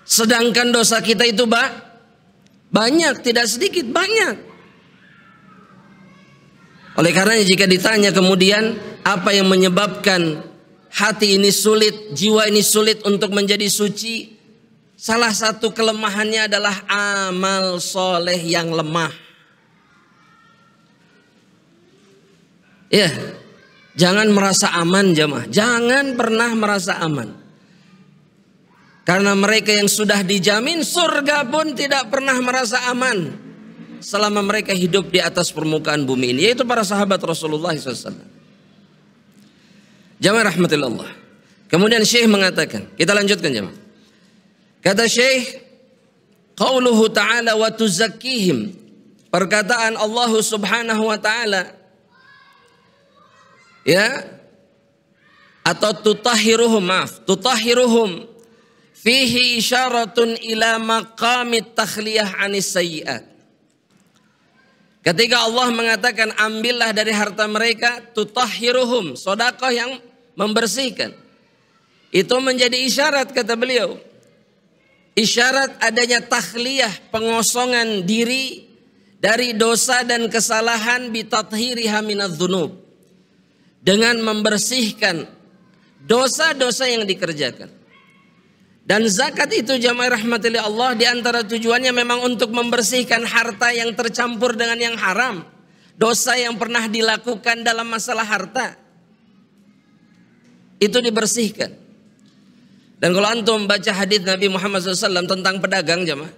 Sedangkan dosa kita itu banyak, tidak sedikit, banyak. Oleh karenanya jika ditanya kemudian apa yang menyebabkan hati ini sulit, jiwa ini sulit untuk menjadi suci, salah satu kelemahannya adalah amal soleh yang lemah. Ya, jangan merasa aman jamaah. Jangan pernah merasa aman. Karena mereka yang sudah dijamin surga pun tidak pernah merasa aman selama mereka hidup di atas permukaan bumi ini. Yaitu para sahabat Rasulullah SAW. Jamaah rahmatullah. Kemudian Syekh mengatakan, kita lanjutkan jamaah. Kata Syekh, qauluhu ta'ala wa tuzakkihim, perkataan Allah Subhanahu wa ta'ala, ya, atau tutahhiruhum fihi isyaratun ila maqamit takhliyah anis sayyi'at. Ketika Allah mengatakan ambillah dari harta mereka, tutahhiruhum, sedekah yang membersihkan, itu menjadi isyarat kata beliau. Isyarat adanya takhliyah, pengosongan diri dari dosa dan kesalahan bitathhiriha minadz-dzunub, dengan membersihkan dosa-dosa yang dikerjakan. Dan zakat itu jamaah rahmatillah Allah, di antara tujuannya memang untuk membersihkan harta yang tercampur dengan yang haram, dosa yang pernah dilakukan dalam masalah harta itu dibersihkan. Dan kalau antum baca hadis Nabi Muhammad SAW tentang pedagang jamaah,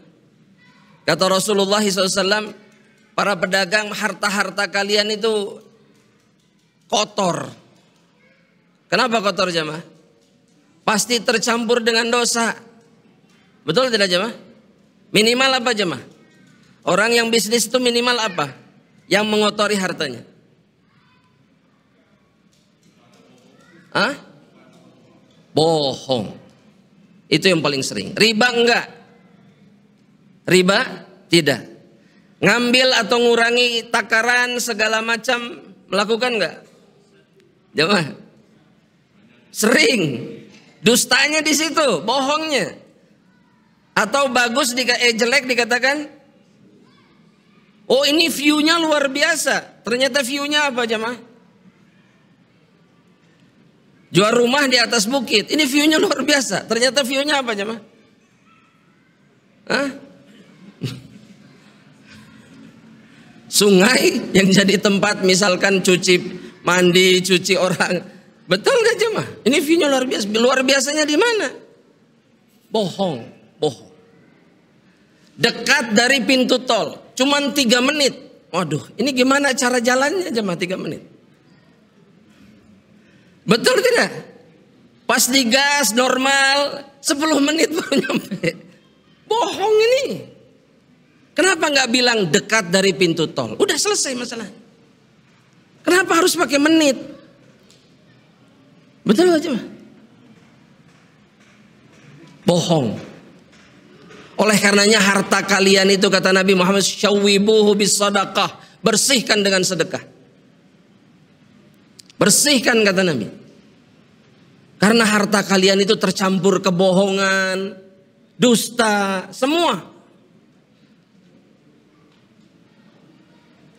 kata Rasulullah SAW, para pedagang, harta-harta kalian itu kotor. Kenapa kotor jamaah? Pasti tercampur dengan dosa. Betul tidak jamaah? Minimal apa jamaah? Orang yang bisnis itu minimal apa? Yang mengotori hartanya. Hah? Bohong. Itu yang paling sering. Riba enggak? Riba tidak. Ngambil atau ngurangi takaran segala macam, melakukan enggak? Jamaah? Sering. Dustanya di situ, bohongnya. Atau bagus jelek dikatakan, oh ini view-nya luar biasa. Ternyata view-nya apa jamaah? Jual rumah di atas bukit, ini view-nya luar biasa. Ternyata view-nya apa jamaah? Hah? Sungai yang jadi tempat misalkan cuci mandi, cuci orang. Betul gak jemaah? Ini view-nya luar biasa. Luar biasanya di mana? Bohong, bohong. Dekat dari pintu tol, cuman 3 menit. Waduh, ini gimana cara jalannya jemaah 3 menit? Betul tidak? Pas digas normal, 10 menit baru nyampe. Bohong ini. Kenapa nggak bilang dekat dari pintu tol? Udah selesai masalah. Kenapa harus pakai menit? Betul gak cuma? Bohong. Oleh karenanya harta kalian itu kata Nabi Muhammad, syawwibuhu bisadaqah, bersihkan dengan sedekah. Bersihkan kata Nabi. Karena harta kalian itu tercampur kebohongan, dusta, semua.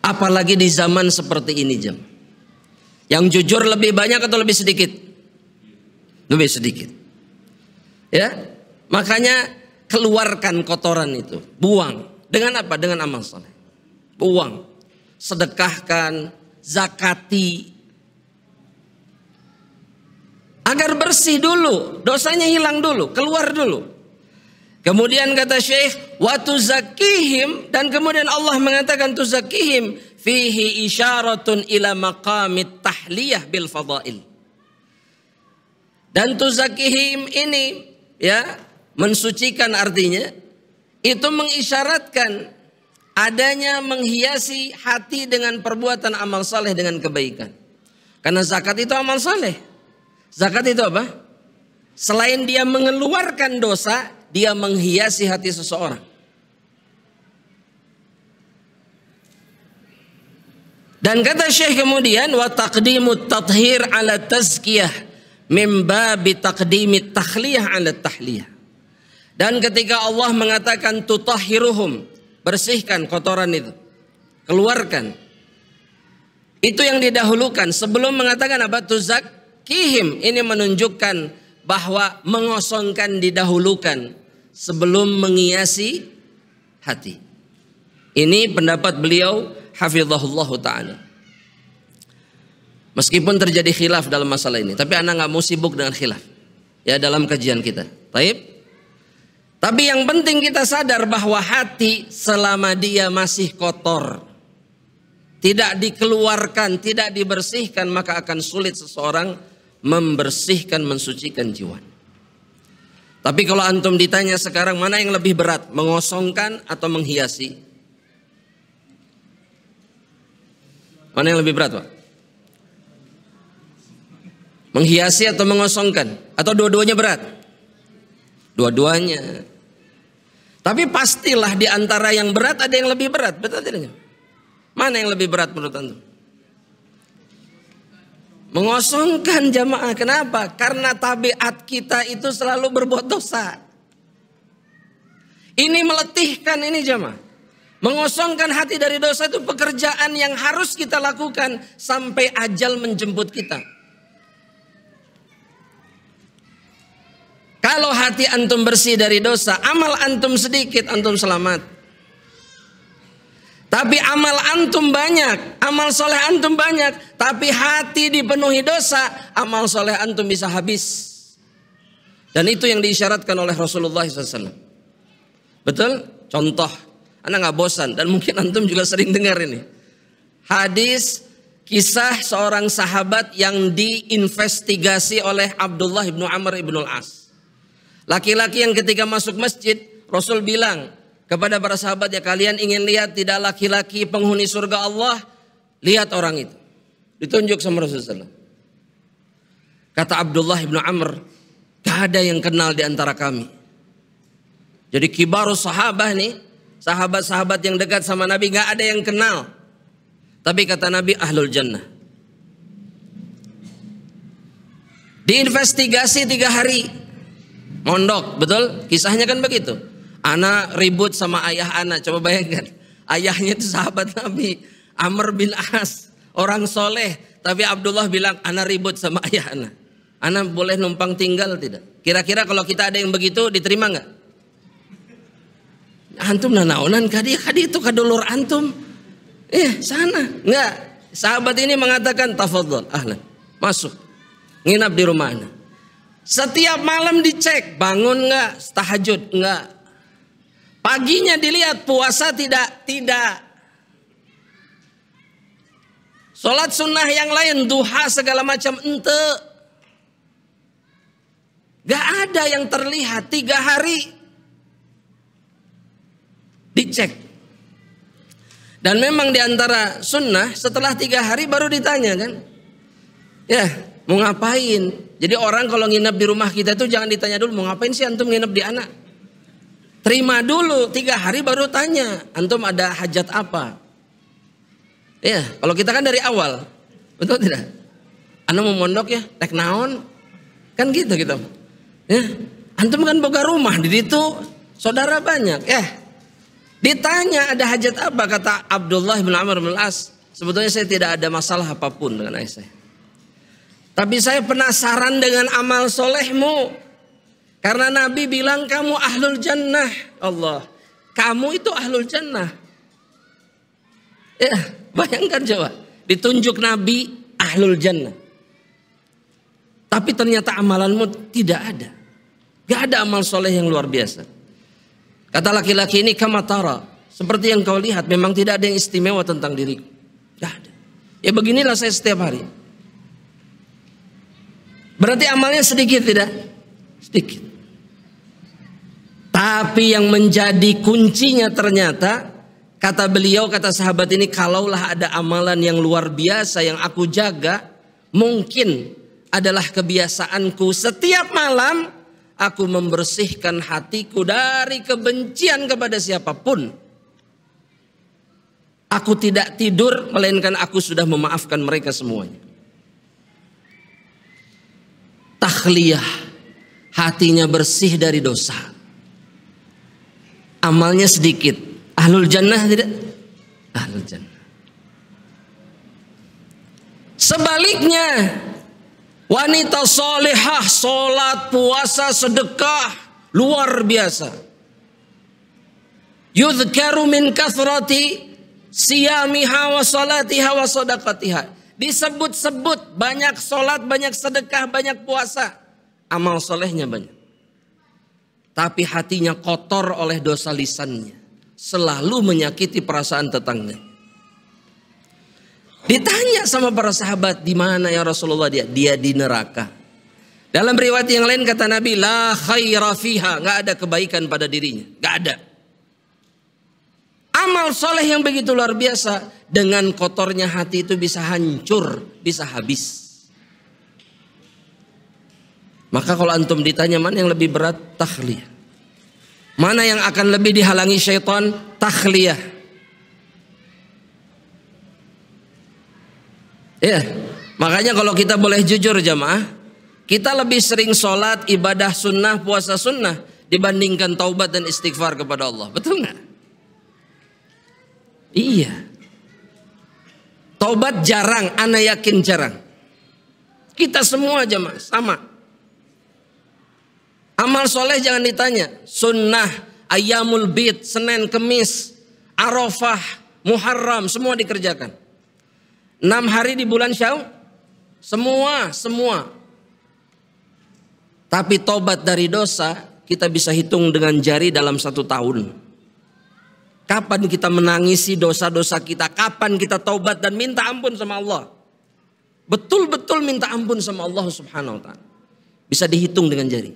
Apalagi di zaman seperti ini jam. Yang jujur lebih banyak atau lebih sedikit? Lebih sedikit. Ya, makanya keluarkan kotoran itu, buang. Dengan apa? Dengan amal saleh. Buang, sedekahkan, zakati, agar bersih dulu, dosanya hilang dulu, keluar dulu. Kemudian kata Syekh, wa tuzakkihim, dan kemudian Allah mengatakan tuzakkihim fihi isyaratun ila maqamit tahliyah bil fadail. Dan tuzakkihim ini ya, mensucikan artinya itu mengisyaratkan adanya menghiasi hati dengan perbuatan amal saleh dengan kebaikan. Karena zakat itu amal saleh. Zakat itu apa? Selain dia mengeluarkan dosa, dia menghiasi hati seseorang. Dan kata Syekh kemudian, wa taqdimut tathhir ala tazkiyah min babi taqdimit takhliyah ala tahliyah. Dan ketika Allah mengatakan tutahhiruhum, bersihkan kotoran itu, keluarkan, itu yang didahulukan sebelum mengatakan apa? Tuzakkihim, ini menunjukkan bahwa mengosongkan didahulukan sebelum menghiasi hati. Ini pendapat beliau hafizahullah ta'ala. Meskipun terjadi khilaf dalam masalah ini, tapi anak nggak mau sibuk dengan khilaf ya dalam kajian kita. Tapi yang penting kita sadar bahwa hati selama dia masih kotor, tidak dikeluarkan, tidak dibersihkan, maka akan sulit seseorang membersihkan, mensucikan jiwa. Tapi kalau antum ditanya sekarang mana yang lebih berat, mengosongkan atau menghiasi? Mana yang lebih berat, Pak? Menghiasi atau mengosongkan? Atau dua-duanya berat? Dua-duanya. Tapi pastilah di antara yang berat ada yang lebih berat, betul tidak? Mana yang lebih berat menurut antum? Mengosongkan jamaah. Kenapa? Karena tabiat kita itu selalu berbuat dosa. Ini meletihkan ini jamaah. Mengosongkan hati dari dosa itu pekerjaan yang harus kita lakukan sampai ajal menjemput kita. Kalau hati antum bersih dari dosa, amal antum sedikit, antum selamat. Tapi amal antum banyak, amal soleh antum banyak, tapi hati dipenuhi dosa, amal soleh antum bisa habis. Dan itu yang diisyaratkan oleh Rasulullah SAW. Betul? Contoh, Anda nggak bosan dan mungkin antum juga sering dengar ini. Hadis kisah seorang sahabat yang diinvestigasi oleh Abdullah ibnu Amr ibnu al-As. Laki-laki yang ketika masuk masjid, Rasul bilang kepada para sahabat, ya kalian ingin lihat tidak laki-laki penghuni surga Allah? Lihat orang itu. Ditunjuk sama Rasulullah. Kata Abdullah ibnu Amr, gak ada yang kenal di antara kami. Jadi kibarus sahabah nih, sahabat-sahabat yang dekat sama Nabi gak ada yang kenal. Tapi kata Nabi ahlul jannah. Diinvestigasi 3 hari. Mondok, betul? Kisahnya kan begitu. Anak ribut sama ayah anak. Coba bayangkan. Ayahnya itu sahabat Nabi. Amr bin As. Orang soleh. Tapi Abdullah bilang anak ribut sama ayah anak. Anak boleh numpang tinggal tidak? Kira-kira kalau kita ada yang begitu diterima nggak? Antum nanaonan kadi itu kadulur antum. Sana. Nggak. Sahabat ini mengatakan tafadhol, ahlan. Masuk. Nginap di rumah anak. Setiap malam dicek, bangun nggak? Tahajud nggak? Paginya dilihat puasa tidak. Sholat sunnah yang lain, duha segala macam ente. Gak ada yang terlihat 3 hari. Dicek. Dan memang diantara sunnah setelah 3 hari baru ditanya kan. Ya mau ngapain? Jadi orang kalau nginep di rumah kita tuh jangan ditanya dulu mau ngapain sih antum nginep di anak. Terima dulu 3 hari baru tanya. Antum ada hajat apa? Ya kalau kita kan dari awal. Betul tidak? Anda mau mondok ya? Tek naon? Kan gitu kita. Ya, antum kan boga rumah di situ saudara banyak. Ditanya ada hajat apa? Kata Abdullah bin Amr bin Al-As, sebetulnya saya tidak ada masalah apapun dengan ayah saya. Tapi saya penasaran dengan amal solehmu. Karena Nabi bilang kamu ahlul jannah. Allah, kamu itu ahlul jannah. Ya, bayangkan coba, ditunjuk Nabi ahlul jannah. Tapi ternyata amalanmu tidak ada. Gak ada amal soleh yang luar biasa. Kata laki-laki ini kamatara. Seperti yang kau lihat memang tidak ada yang istimewa tentang diriku. Gak ada. Ya beginilah saya setiap hari. Berarti amalnya sedikit tidak? Sedikit. Tapi yang menjadi kuncinya ternyata, kata beliau, kata sahabat ini, kalaulah ada amalan yang luar biasa yang aku jaga, mungkin adalah kebiasaanku setiap malam aku membersihkan hatiku dari kebencian kepada siapapun. Aku tidak tidur melainkan aku sudah memaafkan mereka semuanya. Takhliyah, hatinya bersih dari dosa. Amalnya sedikit. Ahlul jannah tidak? Ahlul jannah. Sebaliknya, wanita solehah, sholat, puasa, sedekah, luar biasa. Yudhkaru min kathrati siyamiha wa salatiha wa sadaqatiha. Disebut-sebut banyak sholat, banyak sedekah, banyak puasa. Amal solehnya banyak. Tapi hatinya kotor oleh dosa lisannya. Selalu menyakiti perasaan tetangga. Ditanya sama para sahabat, di mana ya Rasulullah dia? Dia di neraka. Dalam riwayat yang lain kata Nabi, la khaira fiha, enggak ada kebaikan pada dirinya, enggak ada. Amal soleh yang begitu luar biasa, dengan kotornya hati itu bisa hancur, bisa habis. Maka kalau antum ditanya mana yang lebih berat, takhliyah. Mana yang akan lebih dihalangi syaitan, takhliyah. Ya, makanya kalau kita boleh jujur jamaah, kita lebih sering sholat, ibadah sunnah, puasa sunnah dibandingkan taubat dan istighfar kepada Allah. Betul nggak? Iya. Taubat jarang, ana yakin jarang. Kita semua jemaah sama. Amal soleh jangan ditanya. Sunnah, Ayyamul Bid, Senin, Kemis, Arafah, Muharram, semua dikerjakan. 6 hari di bulan Syawal, semua. Tapi tobat dari dosa kita bisa hitung dengan jari dalam 1 tahun. Kapan kita menangisi dosa-dosa kita? Kapan kita taubat dan minta ampun sama Allah? Betul-betul minta ampun sama Allah Subhanahu wa ta'ala. Bisa dihitung dengan jari.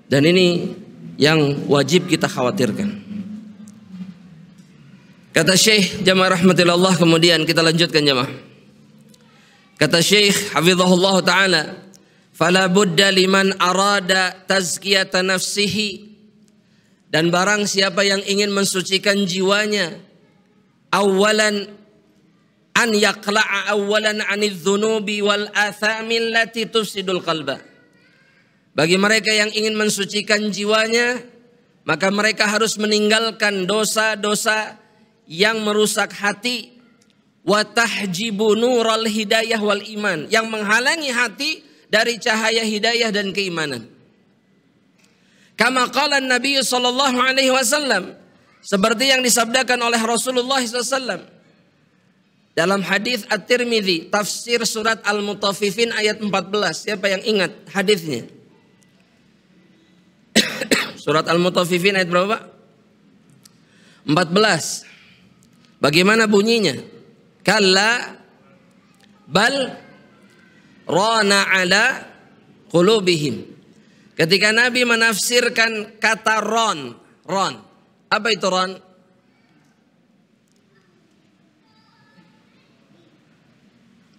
Dan ini yang wajib kita khawatirkan. Kata Syekh jamaah rahmatillah, kemudian kita lanjutkan jamaah. Kata Syekh hafizahullah ta'ala, fala budda liman arada tazkiyata nafsihi, dan barang siapa yang ingin mensucikan jiwanya, awalan an yaqla'a awalan 'anidz dzunubi wal athamil lati tufsidul qalba. Bagi mereka yang ingin mensucikan jiwanya, maka mereka harus meninggalkan dosa-dosa yang merusak hati, wa tahjibu nural hidayah wal iman, yang menghalangi hati dari cahaya hidayah dan keimanan. Kama qala Nabi sallallahu alaihi wasallam, seperti yang disabdakan oleh Rasulullah SAW dalam hadis At-Tirmidzi, tafsir surat Al-Mutaffifin ayat 14. Siapa yang ingat hadisnya? Surat Al-Mutaffifin ayat berapa? 14. Bagaimana bunyinya? Kalla bal rana ala qulubihim. Ketika Nabi menafsirkan kata ron. Apa itu ron?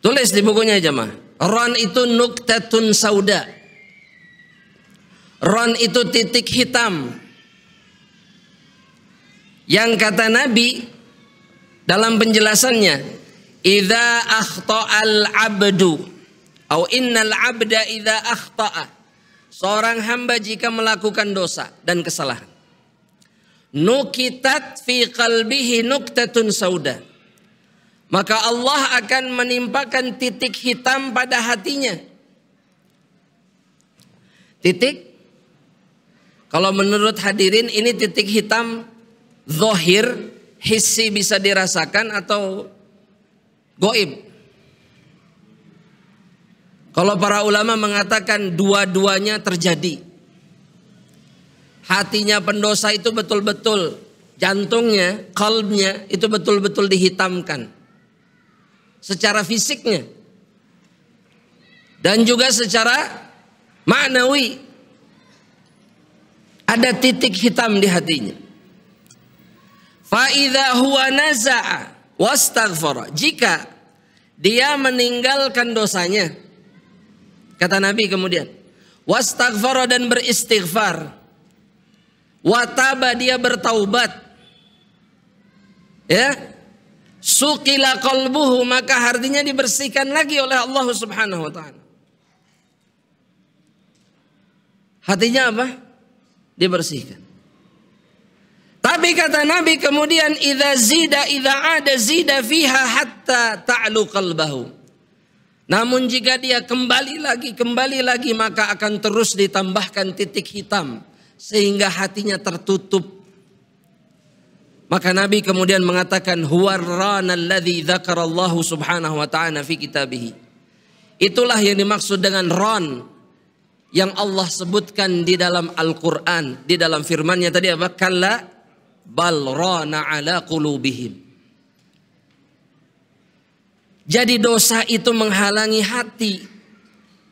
Tulis di bukunya jemaah. Ron itu nuktatun sauda. Ron itu titik hitam. Yang kata Nabi dalam penjelasannya, idza akhta'al abdu atau innal abda idza akhta'a, seorang hamba jika melakukan dosa dan kesalahan, nukitat fi qalbihi nuktatun sauda, maka Allah akan menimpakan titik hitam pada hatinya. Titik, kalau menurut hadirin ini titik hitam zahir, hissi, bisa dirasakan, atau goib? Kalau para ulama mengatakan dua-duanya terjadi. Hatinya pendosa itu betul-betul, jantungnya, qalbnya itu betul-betul dihitamkan. Secara fisiknya. Dan juga secara maknawi. Ada titik hitam di hatinya. Fa'idha huwa naza'a wastaghfara. Jika dia meninggalkan dosanya, kata Nabi kemudian, wastaghfara, dan beristighfar, wataba, dia bertaubat, ya, suqila qalbuhu, maka hatinya dibersihkan lagi oleh Allah Subhanahu wa ta'ala. Hatinya apa? Dibersihkan. Tapi kata Nabi kemudian, idza ada zida fiha hatta ta'lu qalbahu. Namun jika dia kembali lagi, maka akan terus ditambahkan titik hitam sehingga hatinya tertutup. Maka Nabi kemudian mengatakan, huwarrana alladzi dzakarallahu subhanahu wa ta'ala fi kitabih. Itulah yang dimaksud dengan ron yang Allah sebutkan di dalam Al-Qur'an, di dalam firman-Nya tadi apa? Kalla bal rana ala qulubihim. Jadi dosa itu menghalangi hati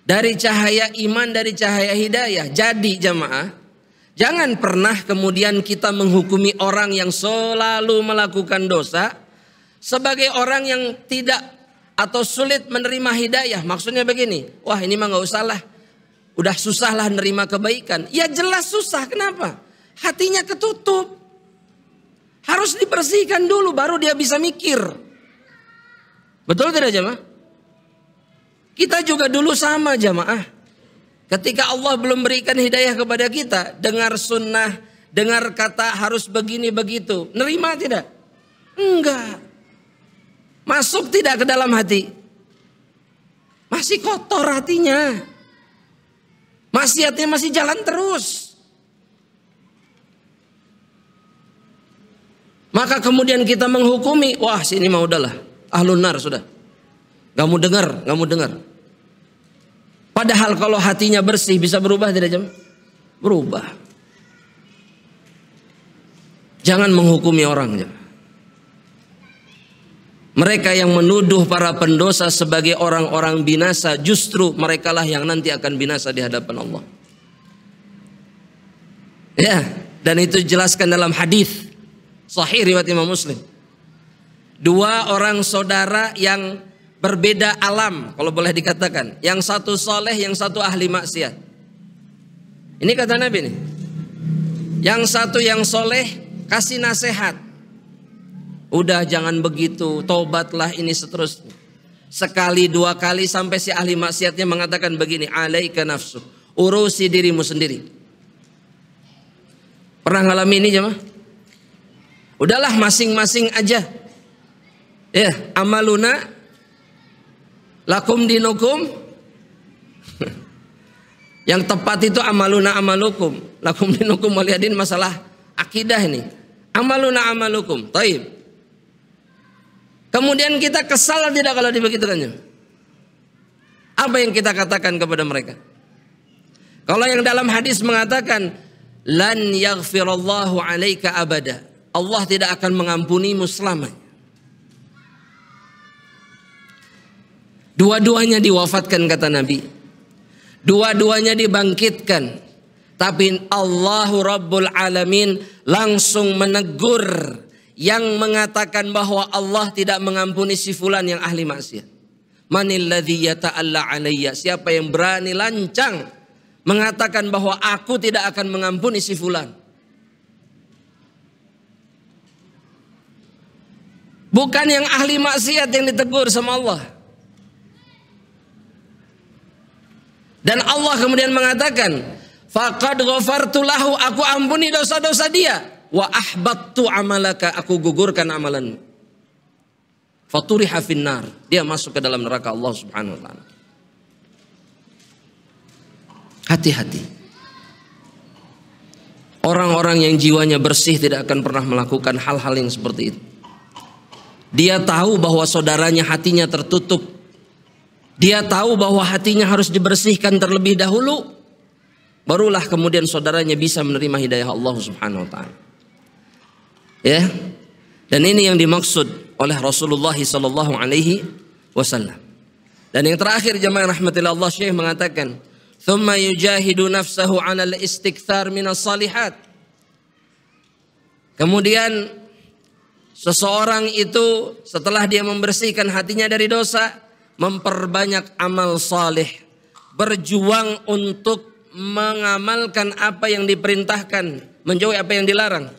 dari cahaya iman, dari cahaya hidayah. Jadi jamaah, jangan pernah kemudian kita menghukumi orang yang selalu melakukan dosa sebagai orang yang tidak atau sulit menerima hidayah. Maksudnya begini, wah ini mah gak usah lah, udah susah lah menerima kebaikan. Ya jelas susah, kenapa? Hatinya ketutup. Harus dibersihkan dulu baru dia bisa mikir. Betul tidak jamaah? Kita juga dulu sama jamaah. Ketika Allah belum berikan hidayah kepada kita, dengar sunnah, dengar kata harus begini begitu, nerima tidak? Enggak. Masuk tidak ke dalam hati? Masih kotor hatinya. Maksiatnya masih jalan terus. Maka kemudian kita menghukumi, wah sini mah udahlah, ahlun nar sudah. Gak mau dengar. Padahal kalau hatinya bersih bisa berubah tidak jemaah? Berubah. Jangan menghukumi orang. Mereka yang menuduh para pendosa sebagai orang-orang binasa, justru merekalah yang nanti akan binasa di hadapan Allah. Ya, dan itu jelaskan dalam hadis sahih riwayat Imam Muslim. Dua orang saudara yang berbeda alam, kalau boleh dikatakan. Yang satu soleh, yang satu ahli maksiat. Ini kata Nabi nih. Yang satu yang soleh kasih nasihat. Udah jangan begitu, tobatlah ini seterusnya. Sekali dua kali sampai si ahli maksiatnya mengatakan begini, alaika nafsu, urusi dirimu sendiri. Pernah ngalami ini jemaah? Udahlah masing-masing aja. Ya, amaluna lakum dinukum. Yang tepat itu amaluna amalukum. Lakum dinukum waliyadin, masalah akidah ini. Amaluna amalukum. Taib. Kemudian kita kesal tidak kalau dibegitukannya? Apa yang kita katakan kepada mereka? Kalau yang dalam hadis mengatakan lan yaghfirallahu alaika abada, Allah tidak akan mengampunimu selamanya. Dua-duanya diwafatkan kata Nabi. Dua-duanya dibangkitkan. Tapi Allahu Rabbul Alamin langsung menegur yang mengatakan bahwa Allah tidak mengampuni si fulan yang ahli maksiat. Manil ladzi yata'alla alayya, siapa yang berani lancang mengatakan bahwa aku tidak akan mengampuni si fulan. Bukan yang ahli maksiat yang ditegur sama Allah. Dan Allah kemudian mengatakan, faqad ghafartu lahu, aku ampuni dosa-dosa dia. Wa ahbattu amalaka, aku gugurkan amalanmu. Faturiha finnar, dia masuk ke dalam neraka Allah Subhanahu wa taala. Hati-hati. Orang-orang yang jiwanya bersih tidak akan pernah melakukan hal-hal yang seperti itu. Dia tahu bahwa saudaranya hatinya tertutup. Dia tahu bahwa hatinya harus dibersihkan terlebih dahulu, barulah kemudian saudaranya bisa menerima hidayah Allah Subhanahu wa taala. Ya. Dan ini yang dimaksud oleh Rasulullah sallallahu alaihi wasallam. Dan yang terakhir jemaah rahmatillah Allah, Syekh mengatakan, "Tsumma yujahidu nafsahu 'ala al-istikthar minas salihat." Kemudian seseorang itu setelah dia membersihkan hatinya dari dosa, memperbanyak amal saleh, berjuang untuk mengamalkan apa yang diperintahkan, menjauhi apa yang dilarang.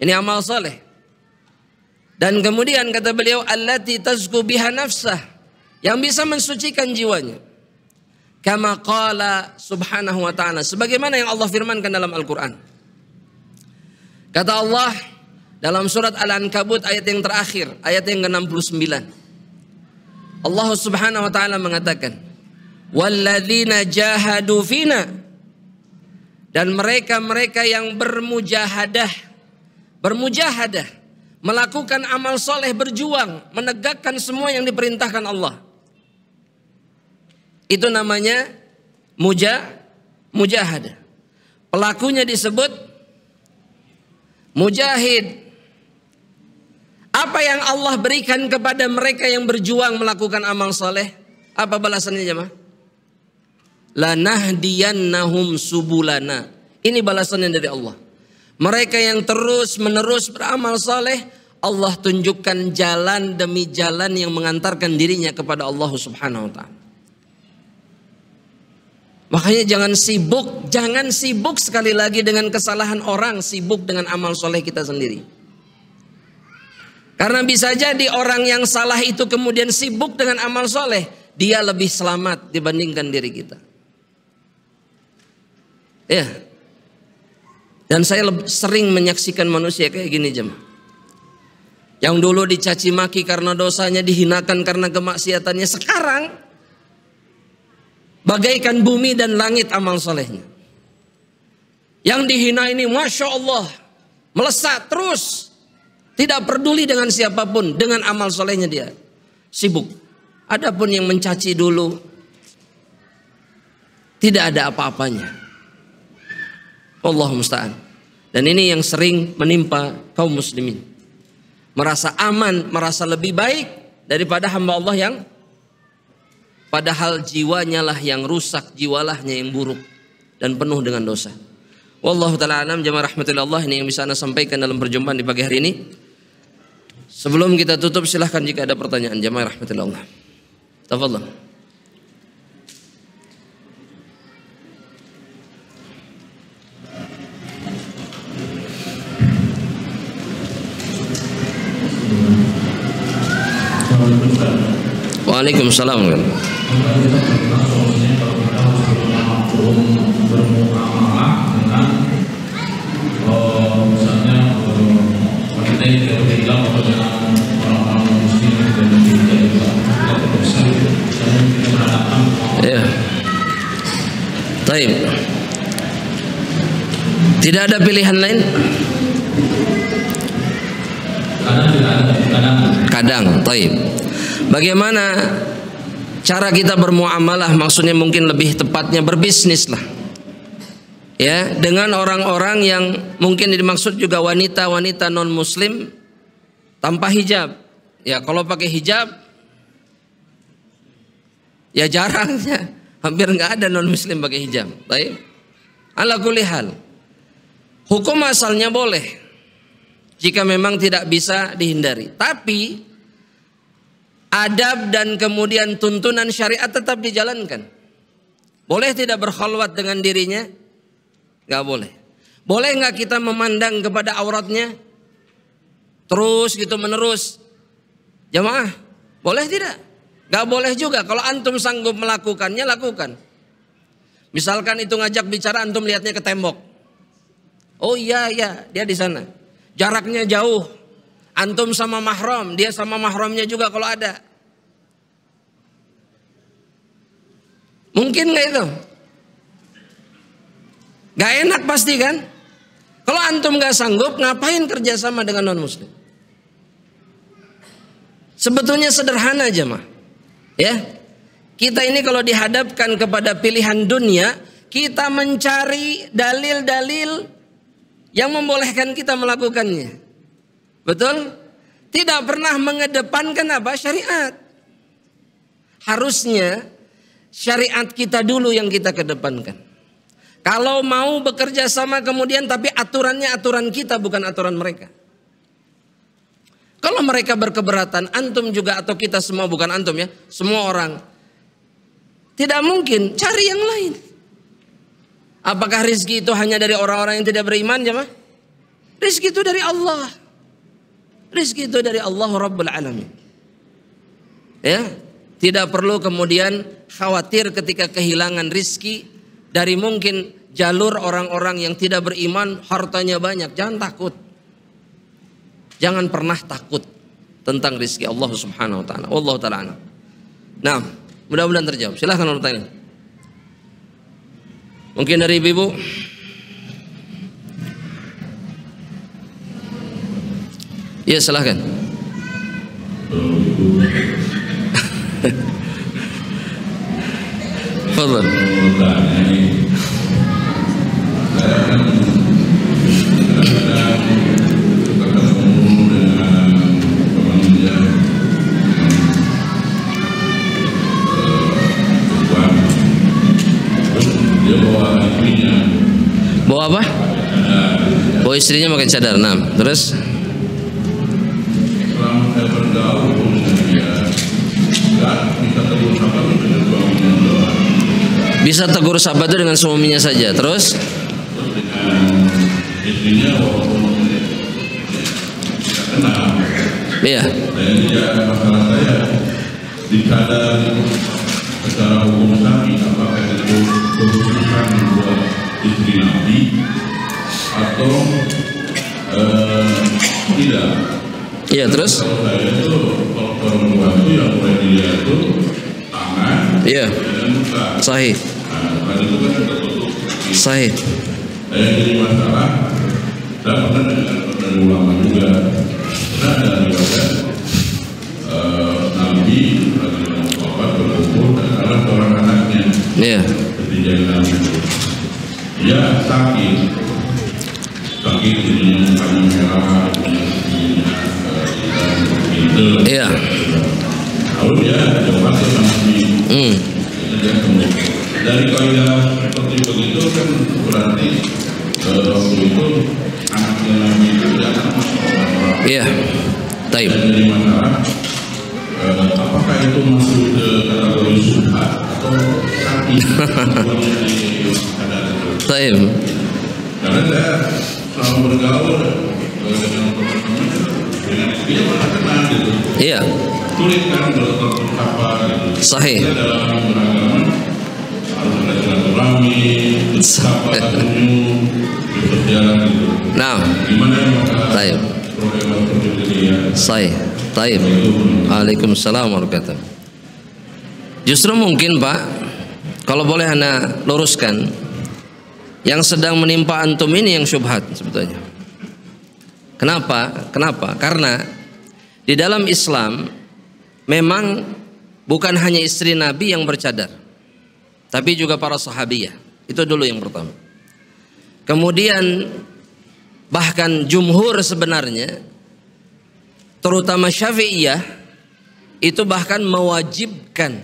Ini amal saleh. Dan kemudian kata beliau, allati tazku biha nafsah, yang bisa mensucikan jiwanya. Kama qala subhanahu wa ta'ala, sebagaimana yang Allah firmankan dalam Al-Quran. Kata Allah dalam surat Al-Ankabut ayat yang terakhir, ayat yang ke-69. Allah Subhanahu wa taala mengatakan, walladzina jahadu fina, dan mereka-mereka yang bermujahadah, melakukan amal soleh, berjuang, menegakkan semua yang diperintahkan Allah. Itu namanya mujahadah. Pelakunya disebut mujahid. Apa yang Allah berikan kepada mereka yang berjuang melakukan amal soleh? Apa balasannya jemaah? Lanahdiyannahum subulana. Ini balasannya dari Allah. Mereka yang terus menerus beramal soleh, Allah tunjukkan jalan demi jalan yang mengantarkan dirinya kepada Allah Subhanahu wa ta'ala. Makanya jangan sibuk sekali lagi dengan kesalahan orang, sibuk dengan amal soleh kita sendiri. Karena bisa jadi orang yang salah itu kemudian sibuk dengan amal soleh, dia lebih selamat dibandingkan diri kita. Ya. Dan saya sering menyaksikan manusia kayak gini jemaah. Yang dulu dicaci maki karena dosanya, dihinakan karena kemaksiatannya, sekarang bagaikan bumi dan langit amal solehnya. Yang dihina ini Masya Allah melesat terus, tidak peduli dengan siapapun, dengan amal solehnya dia sibuk. Adapun yang mencaci dulu tidak ada apa-apanya. Wallahu musta'an. Dan ini yang sering menimpa kaum muslimin. Merasa aman, merasa lebih baik daripada hamba Allah yang padahal jiwanya lah yang rusak, jiwalahnya yang buruk dan penuh dengan dosa. Wallahu ta'ala alam. Jamaah rahmatillah, ini yang bisa Anda sampaikan dalam perjumpaan di pagi hari ini. Sebelum kita tutup, silahkan jika ada pertanyaan. Jamaah rahmatillah. Tafadhal. Waalaikumsalam. Ya. Taib. Tidak ada pilihan lain? Kadang. Taib. Bagaimana cara kita bermuamalah? Maksudnya mungkin lebih tepatnya berbisnis lah. Ya, dengan orang-orang yang mungkin dimaksud juga wanita-wanita non muslim tanpa hijab. Ya, kalau pakai hijab ya jarang ya. Hampir nggak ada non muslim pakai hijab. Baik. Ala kulli hal. Hukum asalnya boleh jika memang tidak bisa dihindari. Tapi adab dan kemudian tuntunan syariat tetap dijalankan. Boleh tidak berkhalwat dengan dirinya? Gak boleh. Boleh gak kita memandang kepada auratnya terus gitu menerus? Jamaah, boleh tidak? Gak boleh juga. Kalau antum sanggup melakukannya, lakukan. Misalkan itu ngajak bicara, antum lihatnya ke tembok. Oh iya, dia di sana. Jaraknya jauh. Antum sama mahram, dia sama mahramnya juga kalau ada. Mungkin gak itu? Gak enak pasti kan? Kalau antum gak sanggup, ngapain kerjasama dengan non muslim? Sebetulnya sederhana aja mah. Ya, kita ini kalau dihadapkan kepada pilihan dunia, kita mencari dalil-dalil yang membolehkan kita melakukannya. Betul? Tidak pernah mengedepankan apa? Syariat. Harusnya syariat kita dulu yang kita kedepankan. Kalau mau bekerja sama kemudian tapi aturannya aturan kita bukan aturan mereka. Kalau mereka berkeberatan, antum juga atau kita semua, bukan antum ya, semua orang. Tidak mungkin, cari yang lain. Apakah rizki itu hanya dari orang-orang yang tidak beriman jemaah? Rizki itu dari Allah. Rizki itu dari Allah Rabbul Alamin. Ya, tidak perlu kemudian khawatir ketika kehilangan rizki dari mungkin jalur orang-orang yang tidak beriman, hartanya banyak. Jangan takut. Jangan pernah takut tentang rizki Allah Subhanahu Wa Taala. Wallahu Taala. Nah, mudah-mudahan terjawab. Silahkan bertanya. Mungkin dari ibu. Ya, silahkan. Fadhal. Bawa apa? Bawa istrinya pakai cadar. Nah, terus? Bisa tegur sahabat itu dengan suaminya saja. Terus? Istrinya iya. Masalah saya dicadar secara hukum syar'i apakah itu kehususan buat istri Nabi atau tidak. Iya, terus? Kalau saya itu kalau perempuan itu yang boleh dilihat itu tangan, Iya. dan muka. Sahih. Nah, itu kan tertutup. Sahih. Saya jadi masalah. Saya pernah dengan dari ulama juga. Pernah ada riwayat Nabi lagi sholat berkumpul dan ada seorang anaknya. Iya. Ketika Nabi dia sakit ini mukanya merah, ini Iya. lalu dia coba ke Nabi. Dia sembuh. Dari kaidah seperti begitu kan berarti waktu itu anaknya Nabi itu akan masuk orang. Iya. Taib. Jadi masalah apakah itu masuk ke kategori subhat atau sakit? Taib. Karena saya selalu bergaul dengan teman-teman dengan dia pernah kenal gitu. Iya. Sulit kan bertemu apa gitu. Sahih. Kita dalam beragama harus ada silaturahmi, apa kunjung, berjalan gitu. Nah. Gimana maka Taib. program seperti ini ya? Sahih. Taib. Waalaikumsalam warahmatullahi wabarakatuh. Justru mungkin Pak, kalau boleh Anda luruskan, yang sedang menimpa antum ini yang syubhat sebetulnya. Kenapa? Kenapa? Karena di dalam Islam memang bukan hanya istri Nabi yang bercadar, tapi juga para sahabiyah. Itu dulu yang pertama. Kemudian bahkan jumhur sebenarnya, terutama Syafi'iyah, itu bahkan mewajibkan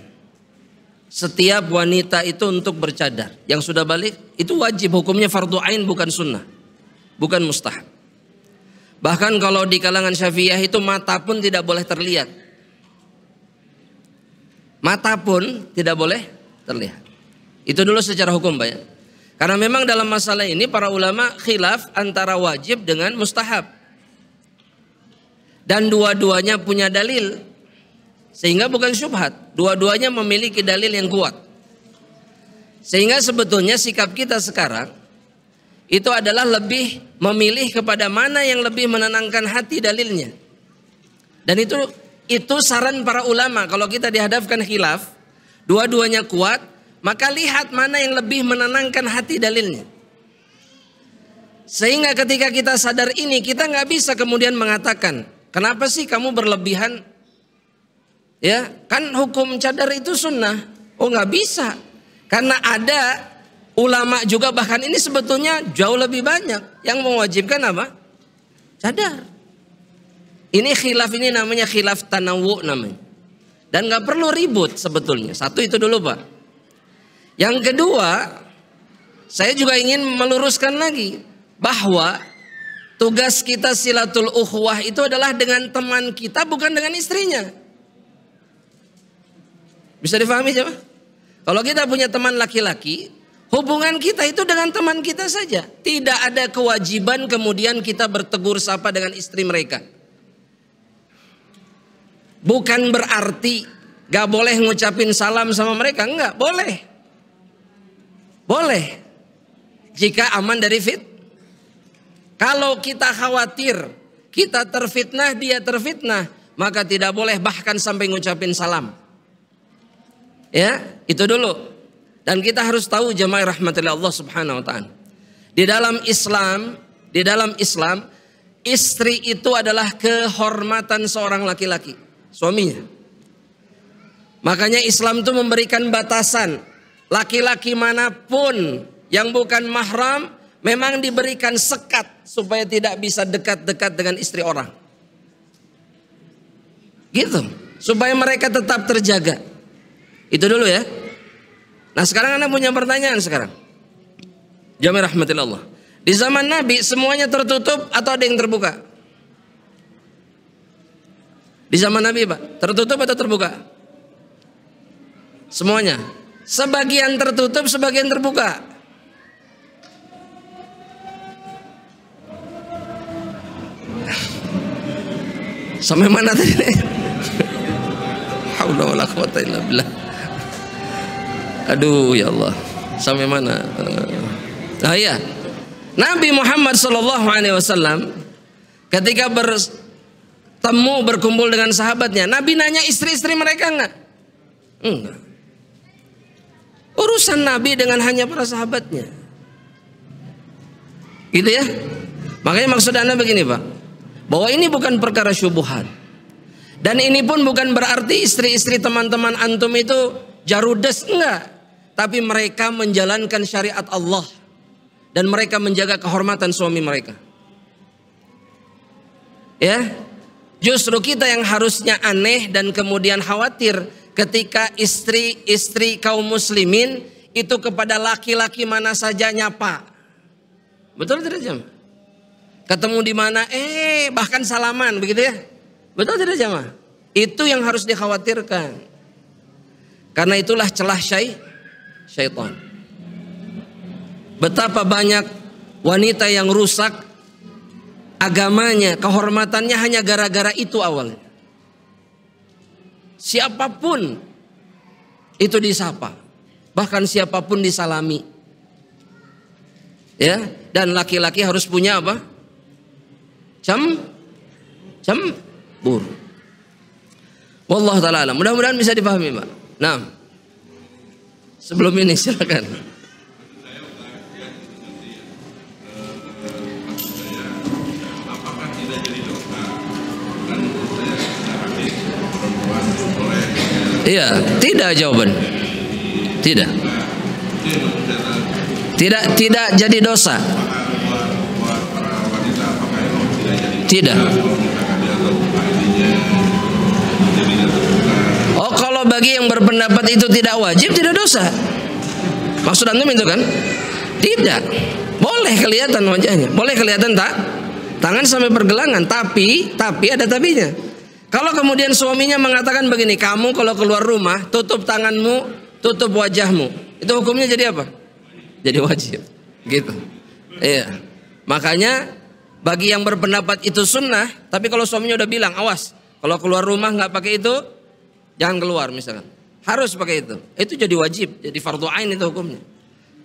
setiap wanita itu untuk bercadar. Yang sudah balik itu wajib, hukumnya fardu ain bukan sunnah, bukan mustahab. Bahkan kalau di kalangan Syafi'iyah itu mata pun tidak boleh terlihat. Mata pun tidak boleh terlihat. Itu dulu secara hukum Pak ya. Karena memang dalam masalah ini para ulama khilaf antara wajib dengan mustahab. Dan dua-duanya punya dalil. Sehingga bukan syubhat. Dua-duanya memiliki dalil yang kuat. Sehingga sebetulnya sikap kita sekarang itu adalah lebih memilih kepada mana yang lebih menenangkan hati dalilnya. Dan itu saran para ulama. Kalau kita dihadapkan khilaf, dua-duanya kuat, maka lihat mana yang lebih menenangkan hati dalilnya. Sehingga ketika kita sadar ini, kita nggak bisa kemudian mengatakan, kenapa sih kamu berlebihan? Ya, kan hukum cadar itu sunnah. Oh, nggak bisa. Karena ada ulama juga, bahkan ini sebetulnya jauh lebih banyak yang mewajibkan apa? Cadar. Ini khilaf, ini namanya khilaf tanawu namanya. Dan nggak perlu ribut sebetulnya. Satu itu dulu Pak. Yang kedua, saya juga ingin meluruskan lagi bahwa tugas kita silatul ukhuwah itu adalah dengan teman kita, bukan dengan istrinya. Bisa difahami coba? Kalau kita punya teman laki-laki, hubungan kita itu dengan teman kita saja. Tidak ada kewajiban kemudian kita bertegur sapa dengan istri mereka. Bukan berarti gak boleh ngucapin salam sama mereka. Enggak, boleh. Boleh. Jika aman dari Kalau kita khawatir kita terfitnah, dia terfitnah, maka tidak boleh bahkan sampai ngucapin salam. Ya, itu dulu. Dan kita harus tahu jamaah rahmatillah Allah subhanahu wa ta'ala. Di dalam Islam, istri itu adalah kehormatan seorang laki-laki, suaminya. Makanya Islam itu memberikan batasan. Laki-laki manapun yang bukan mahram memang diberikan sekat supaya tidak bisa dekat-dekat dengan istri orang. Gitu. Supaya mereka tetap terjaga. Itu dulu ya. Nah sekarang Anda punya pertanyaan sekarang. Jamaah rahmatillah Allah. Di zaman Nabi semuanya tertutup atau ada yang terbuka? Di zaman Nabi Pak, tertutup atau terbuka? Semuanya. Sebagian tertutup, sebagian terbuka. Sampai mana tadi? Haula wala quwata illa billah. Aduh ya Allah. Sampai mana? Nah ya. Nabi Muhammad SAW ketika berkumpul dengan sahabatnya, Nabi nanya istri-istri mereka enggak? Enggak. Urusan Nabi dengan hanya para sahabatnya. Gitu ya. Makanya maksud Anda begini Pak, bahwa ini bukan perkara syubhat. Dan ini pun bukan berarti istri-istri teman-teman antum itu jarudes, enggak. Tapi mereka menjalankan syariat Allah. Dan mereka menjaga kehormatan suami mereka. Ya, justru kita yang harusnya aneh dan kemudian khawatir ketika istri-istri kaum muslimin itu kepada laki-laki mana saja nyapa. Betul tidak jemaah? Ketemu di mana, bahkan salaman, begitu ya? Betul tidak jemaah? Itu yang harus dikhawatirkan. Karena itulah celah syaitan. Betapa banyak wanita yang rusak agamanya, kehormatannya hanya gara-gara itu awalnya. Siapapun itu disapa, bahkan siapapun disalami. Ya, dan laki-laki harus punya apa? Cemburu. Wallahu taala alam. Mudah-mudahan bisa dipahami, Pak. Nah, sebelum ini silakan. Iya, tidak jawaban. Tidak jadi dosa. Tidak. Oh, kalau bagi yang berpendapat itu tidak wajib, tidak dosa. Maksud antum itu kan? Tidak. Boleh kelihatan wajahnya, boleh kelihatan tangan sampai pergelangan, tapi ada tapinya. Kalau kemudian suaminya mengatakan begini, kamu kalau keluar rumah tutup tanganmu, tutup wajahmu, itu hukumnya jadi apa? Jadi wajib, gitu. Iya. Makanya bagi yang berpendapat itu sunnah, tapi kalau suaminya udah bilang, awas, kalau keluar rumah nggak pakai itu, jangan keluar misalkan. Harus pakai itu jadi wajib, jadi fardhu ain itu hukumnya.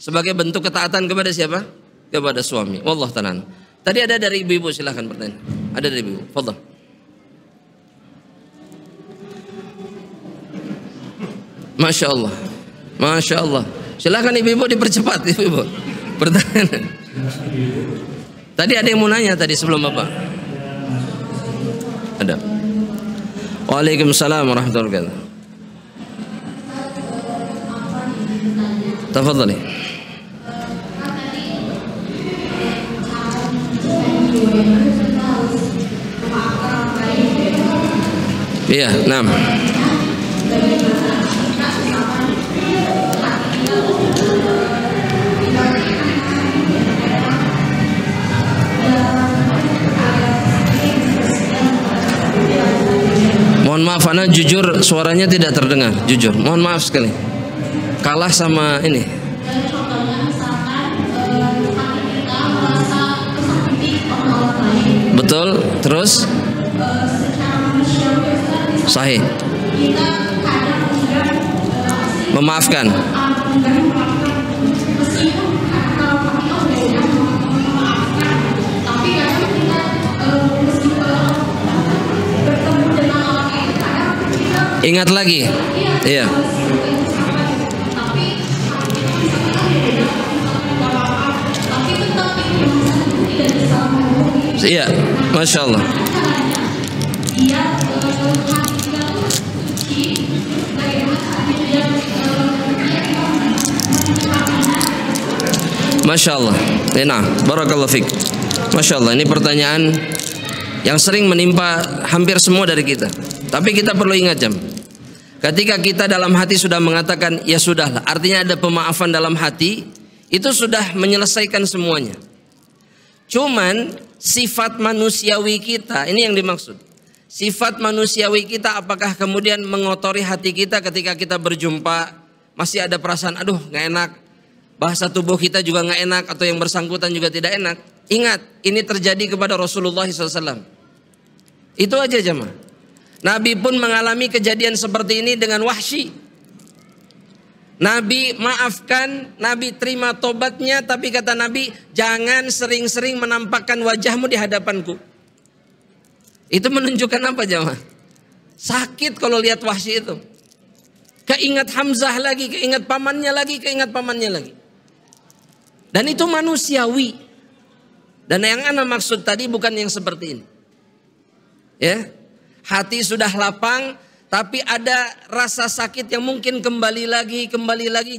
Sebagai bentuk ketaatan kepada siapa? Kepada suami. Wallahu ta'ala. Tadi ada dari ibu-ibu, silahkan bertanya. Ada dari ibu, fadhal. Masya Allah, Masya Allah. Silahkan ibu-ibu dipercepat, ibu-ibu. Pertanyaan. Tadi ada yang mau nanya tadi sebelum Bapak. Ada. Waalaikumsalam warahmatullahi wabarakatuh. Tafadhali. Iya, nah. Mohon maaf, Ana jujur suaranya tidak terdengar, jujur. Mohon maaf sekali. Kalah sama ini. Betul, terus? Sahih. Memaafkan. Ingat lagi. Iya. Iya, Masya Allah. Masya Allah. Nah, barakallahu fiik. Masya Allah, ini pertanyaan yang sering menimpa hampir semua dari kita. Tapi kita perlu ingat jam. Ketika kita dalam hati sudah mengatakan ya sudahlah, artinya ada pemaafan dalam hati, itu sudah menyelesaikan semuanya. Cuman sifat manusiawi kita, ini yang dimaksud. Sifat manusiawi kita apakah kemudian mengotori hati kita ketika kita berjumpa, masih ada perasaan aduh gak enak, bahasa tubuh kita juga gak enak, atau yang bersangkutan juga tidak enak. Ingat, ini terjadi kepada Rasulullah SAW. Itu aja jemaah. Nabi pun mengalami kejadian seperti ini dengan Wahsy. Nabi maafkan, Nabi terima tobatnya, tapi kata Nabi, jangan sering-sering menampakkan wajahmu di hadapanku. Itu menunjukkan apa jemaah? Sakit kalau lihat Wahsy itu. Keingat Hamzah lagi, keingat pamannya lagi, keingat pamannya lagi. Dan itu manusiawi. Dan yang ana maksud tadi bukan yang seperti ini. Ya, hati sudah lapang, tapi ada rasa sakit yang mungkin kembali lagi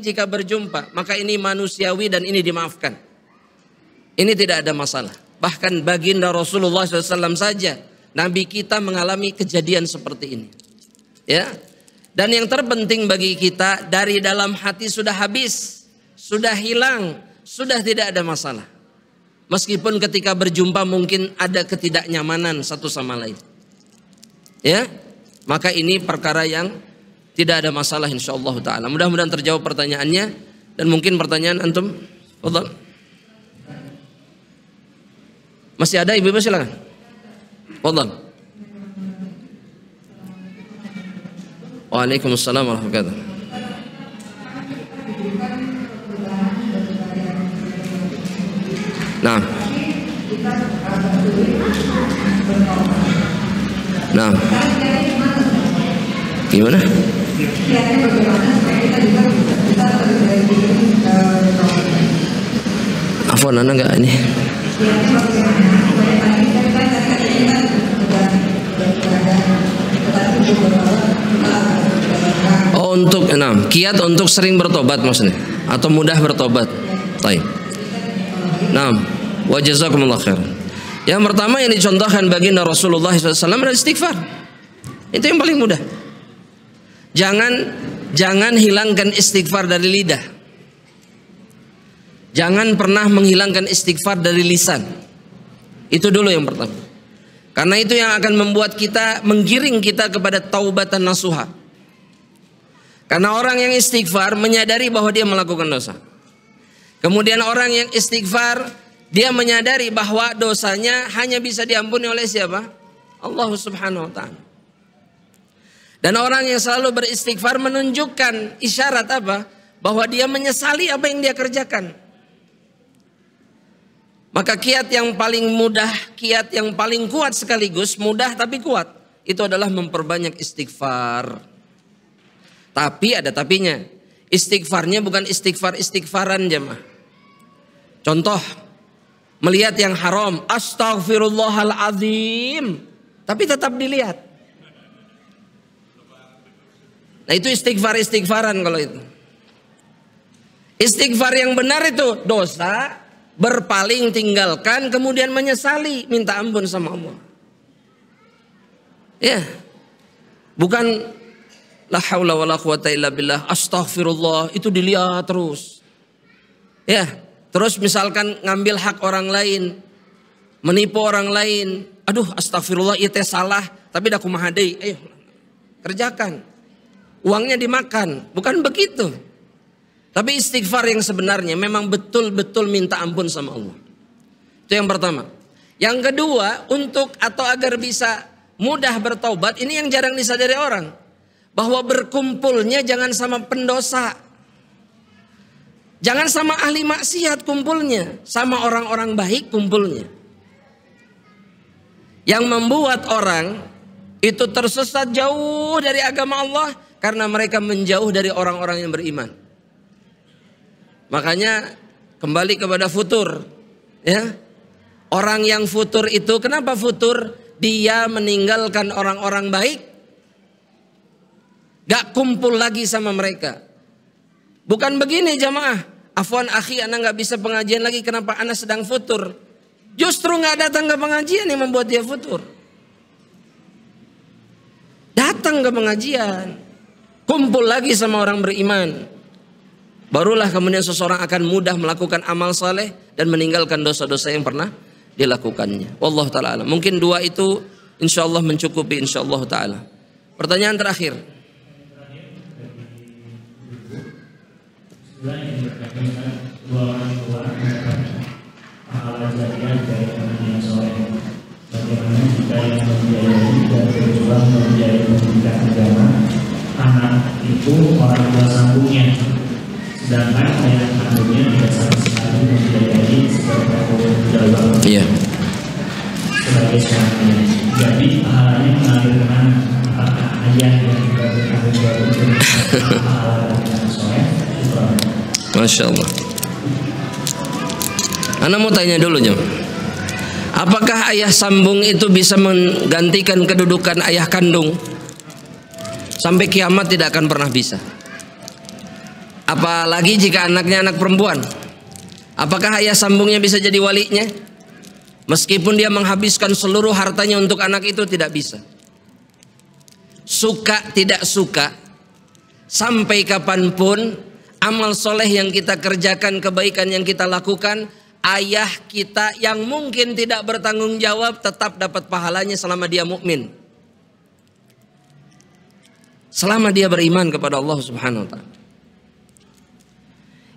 jika berjumpa. Maka ini manusiawi dan ini dimaafkan. Ini tidak ada masalah. Bahkan baginda Rasulullah SAW saja, Nabi kita mengalami kejadian seperti ini. Ya. Dan yang terpenting bagi kita, dari dalam hati sudah habis, sudah hilang, sudah tidak ada masalah. Meskipun ketika berjumpa mungkin ada ketidaknyamanan satu sama lain. Ya. Maka ini perkara yang tidak ada masalah insyaallah ta'ala. Mudah-mudahan terjawab pertanyaannya. Dan mungkin pertanyaan antum. Fadhal. Masih ada ibu-ibu silakan. Fadhal. Waalaikumsalam warahmatullahi wabarakatuh. Nah. Nah. Gimana? Afwan, Anda enggak ini? Oh, untuk kiat untuk sering bertobat maksudnya atau mudah bertobat. Baik. Nah, wa jazakumullah khair. Yang pertama yang dicontohkan baginda Rasulullah SAW adalah istighfar. Itu yang paling mudah. Jangan hilangkan istighfar dari lidah. Jangan pernah menghilangkan istighfar dari lisan. Itu dulu yang pertama. Karena itu yang akan membuat kita, menggiring kita kepada taubatan nasuha. Karena orang yang istighfar menyadari bahwa dia melakukan dosa. Kemudian orang yang istighfar, dia menyadari bahwa dosanya hanya bisa diampuni oleh siapa? Allah Subhanahu wa ta'ala. Dan orang yang selalu beristighfar menunjukkan isyarat apa? Bahwa dia menyesali apa yang dia kerjakan. Maka kiat yang paling mudah, kiat yang paling kuat sekaligus, mudah tapi kuat, itu adalah memperbanyak istighfar. Tapi ada tapinya. Istighfarnya bukan istighfaran jemaah. Contoh, melihat yang haram, astaghfirullahaladzim, tapi tetap dilihat. Nah itu istighfaran kalau itu. Istighfar yang benar itu dosa, berpaling, tinggalkan, kemudian menyesali, minta ampun sama Allah. Ya, bukan la haula wala quwata illa billah, astaghfirullah, itu dilihat terus. Ya, terus misalkan ngambil hak orang lain, menipu orang lain, aduh astaghfirullah itu salah, tapi dah kumaha deui, ayo kerjakan. Uangnya dimakan, bukan begitu. Tapi istighfar yang sebenarnya memang betul-betul minta ampun sama Allah. Itu yang pertama. Yang kedua, untuk atau agar bisa mudah bertobat, ini yang jarang disadari orang. Bahwa berkumpulnya jangan sama pendosa. Jangan sama ahli maksiat kumpulnya, sama orang-orang baik kumpulnya. Yang membuat orang itu tersesat jauh dari agama Allah karena mereka menjauh dari orang-orang yang beriman. Makanya kembali kepada futur, ya. Orang yang futur itu kenapa futur? Dia meninggalkan orang-orang baik, gak kumpul lagi sama mereka. Bukan begini jamaah, afwan akhi, anak gak bisa pengajian lagi, kenapa anak sedang futur? Justru gak datang ke pengajian yang membuat dia futur. Datang ke pengajian, kumpul lagi sama orang beriman. Barulah kemudian seseorang akan mudah melakukan amal saleh dan meninggalkan dosa-dosa yang pernah dilakukannya. Wallahu ta'ala alam. Mungkin dua itu insyaallah mencukupi insyaallah ta'ala. Pertanyaan terakhir. Bagaimana kita yang membiayai dan berjuang membiayai pendidikan agama, anak itu orang tua sambungnya sedangkan ayah kandungnya tidak sama sekali membiayai seberapa pun dalam sebagai suaminya. Jadi pahalanya mengalir kemana? Apakah ayah yang juga bertanggung jawab untuk pahala yang soleh? Masya Allah. Ana mau tanya dulu Jom. Apakah ayah sambung itu bisa menggantikan kedudukan ayah kandung? Sampai kiamat tidak akan pernah bisa. Apalagi jika anaknya anak perempuan. Apakah ayah sambungnya bisa jadi walinya? Meskipun dia menghabiskan seluruh hartanya untuk anak itu, tidak bisa. Suka tidak suka, sampai kapanpun amal soleh yang kita kerjakan, kebaikan yang kita lakukan, ayah kita yang mungkin tidak bertanggung jawab tetap dapat pahalanya selama dia mukmin. Selama dia beriman kepada Allah Subhanahu wa taala.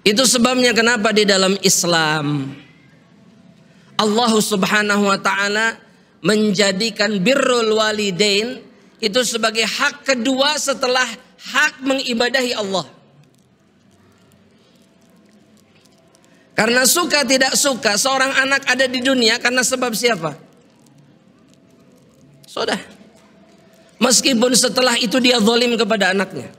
Itu sebabnya kenapa di dalam Islam Allah Subhanahu wa taala menjadikan birrul walidain itu sebagai hak kedua setelah hak mengibadahi Allah. Karena suka tidak suka seorang anak ada di dunia karena sebab siapa? Sudah. Meskipun setelah itu dia zalim kepada anaknya.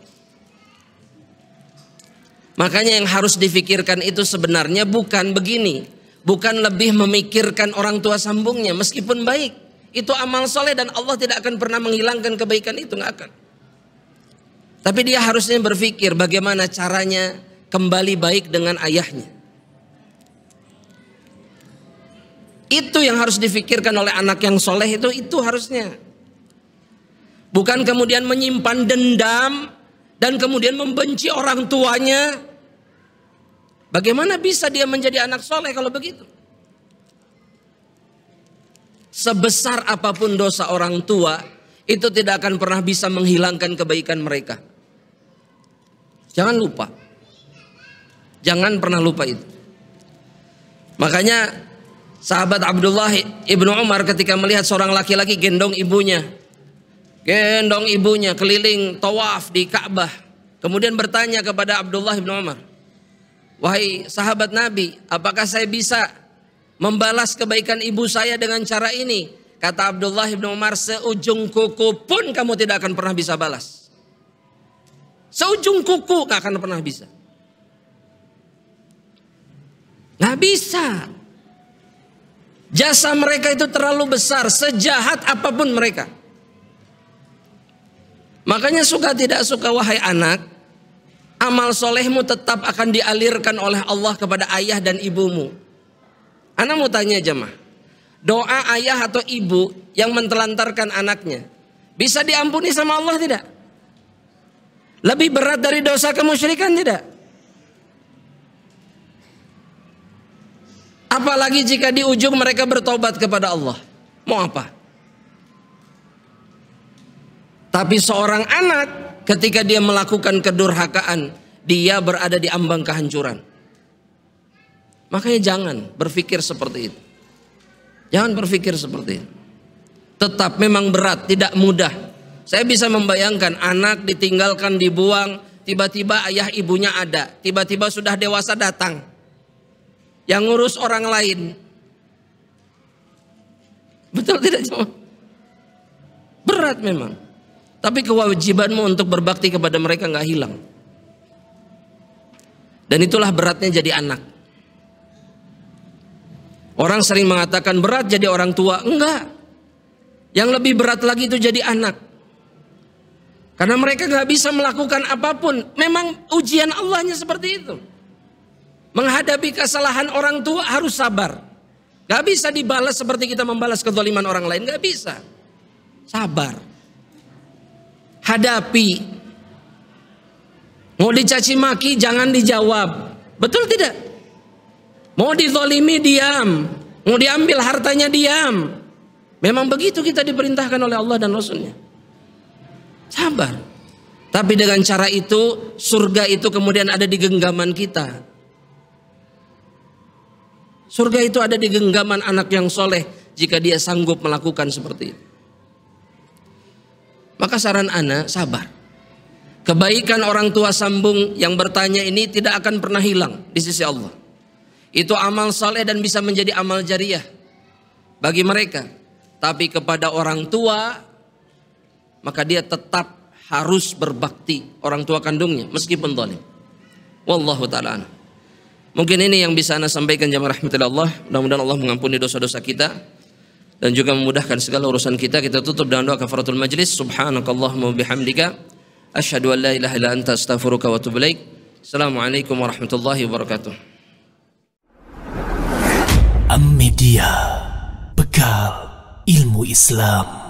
Makanya yang harus difikirkan itu sebenarnya bukan begini. Bukan lebih memikirkan orang tua sambungnya. Meskipun baik. Itu amal soleh dan Allah tidak akan pernah menghilangkan kebaikan itu. Nggak akan. Tapi dia harusnya berpikir bagaimana caranya kembali baik dengan ayahnya. Itu yang harus difikirkan oleh anak yang soleh itu harusnya. Bukan kemudian menyimpan dendam dan kemudian membenci orang tuanya. Bagaimana bisa dia menjadi anak soleh kalau begitu? Sebesar apapun dosa orang tua, itu tidak akan pernah bisa menghilangkan kebaikan mereka. Jangan lupa. Jangan pernah lupa itu. Makanya sahabat Abdullah ibnu Umar ketika melihat seorang laki-laki gendong ibunya keliling tawaf di Ka'bah. Kemudian bertanya kepada Abdullah ibnu Umar, wahai sahabat Nabi, apakah saya bisa membalas kebaikan ibu saya dengan cara ini? Kata Abdullah ibnu Umar, seujung kuku pun kamu tidak akan pernah bisa balas. Seujung kuku gak akan pernah bisa. Gak bisa. Jasa mereka itu terlalu besar, sejahat apapun mereka. Makanya suka tidak suka wahai anak, amal solehmu tetap akan dialirkan oleh Allah kepada ayah dan ibumu. Anak mau tanya jemaah, doa ayah atau ibu yang mentelantarkan anaknya bisa diampuni sama Allah tidak? Lebih berat dari dosa kemusyrikan tidak? Apalagi jika di ujung mereka bertobat kepada Allah. Mau apa? Tapi seorang anak ketika dia melakukan kedurhakaan, dia berada di ambang kehancuran. Makanya jangan berpikir seperti itu. Jangan berpikir seperti itu. Tetap memang berat, tidak mudah. Saya bisa membayangkan anak ditinggalkan, dibuang, tiba-tiba ayah ibunya ada, tiba-tiba sudah dewasa datang. Yang ngurus orang lain. Betul tidak cuma? Berat memang. Tapi kewajibanmu untuk berbakti kepada mereka nggak hilang. Dan itulah beratnya jadi anak. Orang sering mengatakan berat jadi orang tua. Enggak. Yang lebih berat lagi itu jadi anak. Karena mereka nggak bisa melakukan apapun. Memang ujian Allahnya seperti itu. Menghadapi kesalahan orang tua harus sabar. Gak bisa dibalas seperti kita membalas kezaliman orang lain. Gak bisa. Sabar. Hadapi. Mau dicaci maki jangan dijawab. Betul tidak? Mau dizalimi diam. Mau diambil hartanya diam. Memang begitu kita diperintahkan oleh Allah dan Rasulnya. Sabar. Tapi dengan cara itu surga itu kemudian ada di genggaman kita. Surga itu ada di genggaman anak yang soleh jika dia sanggup melakukan seperti itu. Maka saran ana sabar. Kebaikan orang tua sambung yang bertanya ini tidak akan pernah hilang di sisi Allah. Itu amal saleh dan bisa menjadi amal jariah bagi mereka. Tapi kepada orang tua, maka dia tetap harus berbakti orang tua kandungnya meskipun zalim. Wallahu ta'ala. Mungkin ini yang bisa ana sampaikan jamaah rahmatillah Allah. Mudah-mudahan Allah mengampuni dosa-dosa kita dan juga memudahkan segala urusan kita. Kita tutup dengan doa kafaratul majlis. Subhanakallahumma bihamdika asyhadu an la ilaha illa anta astaghfiruka wa atubu ilaik. Assalamualaikum warahmatullahi wabarakatuh. Am Media, bekal ilmu Islam.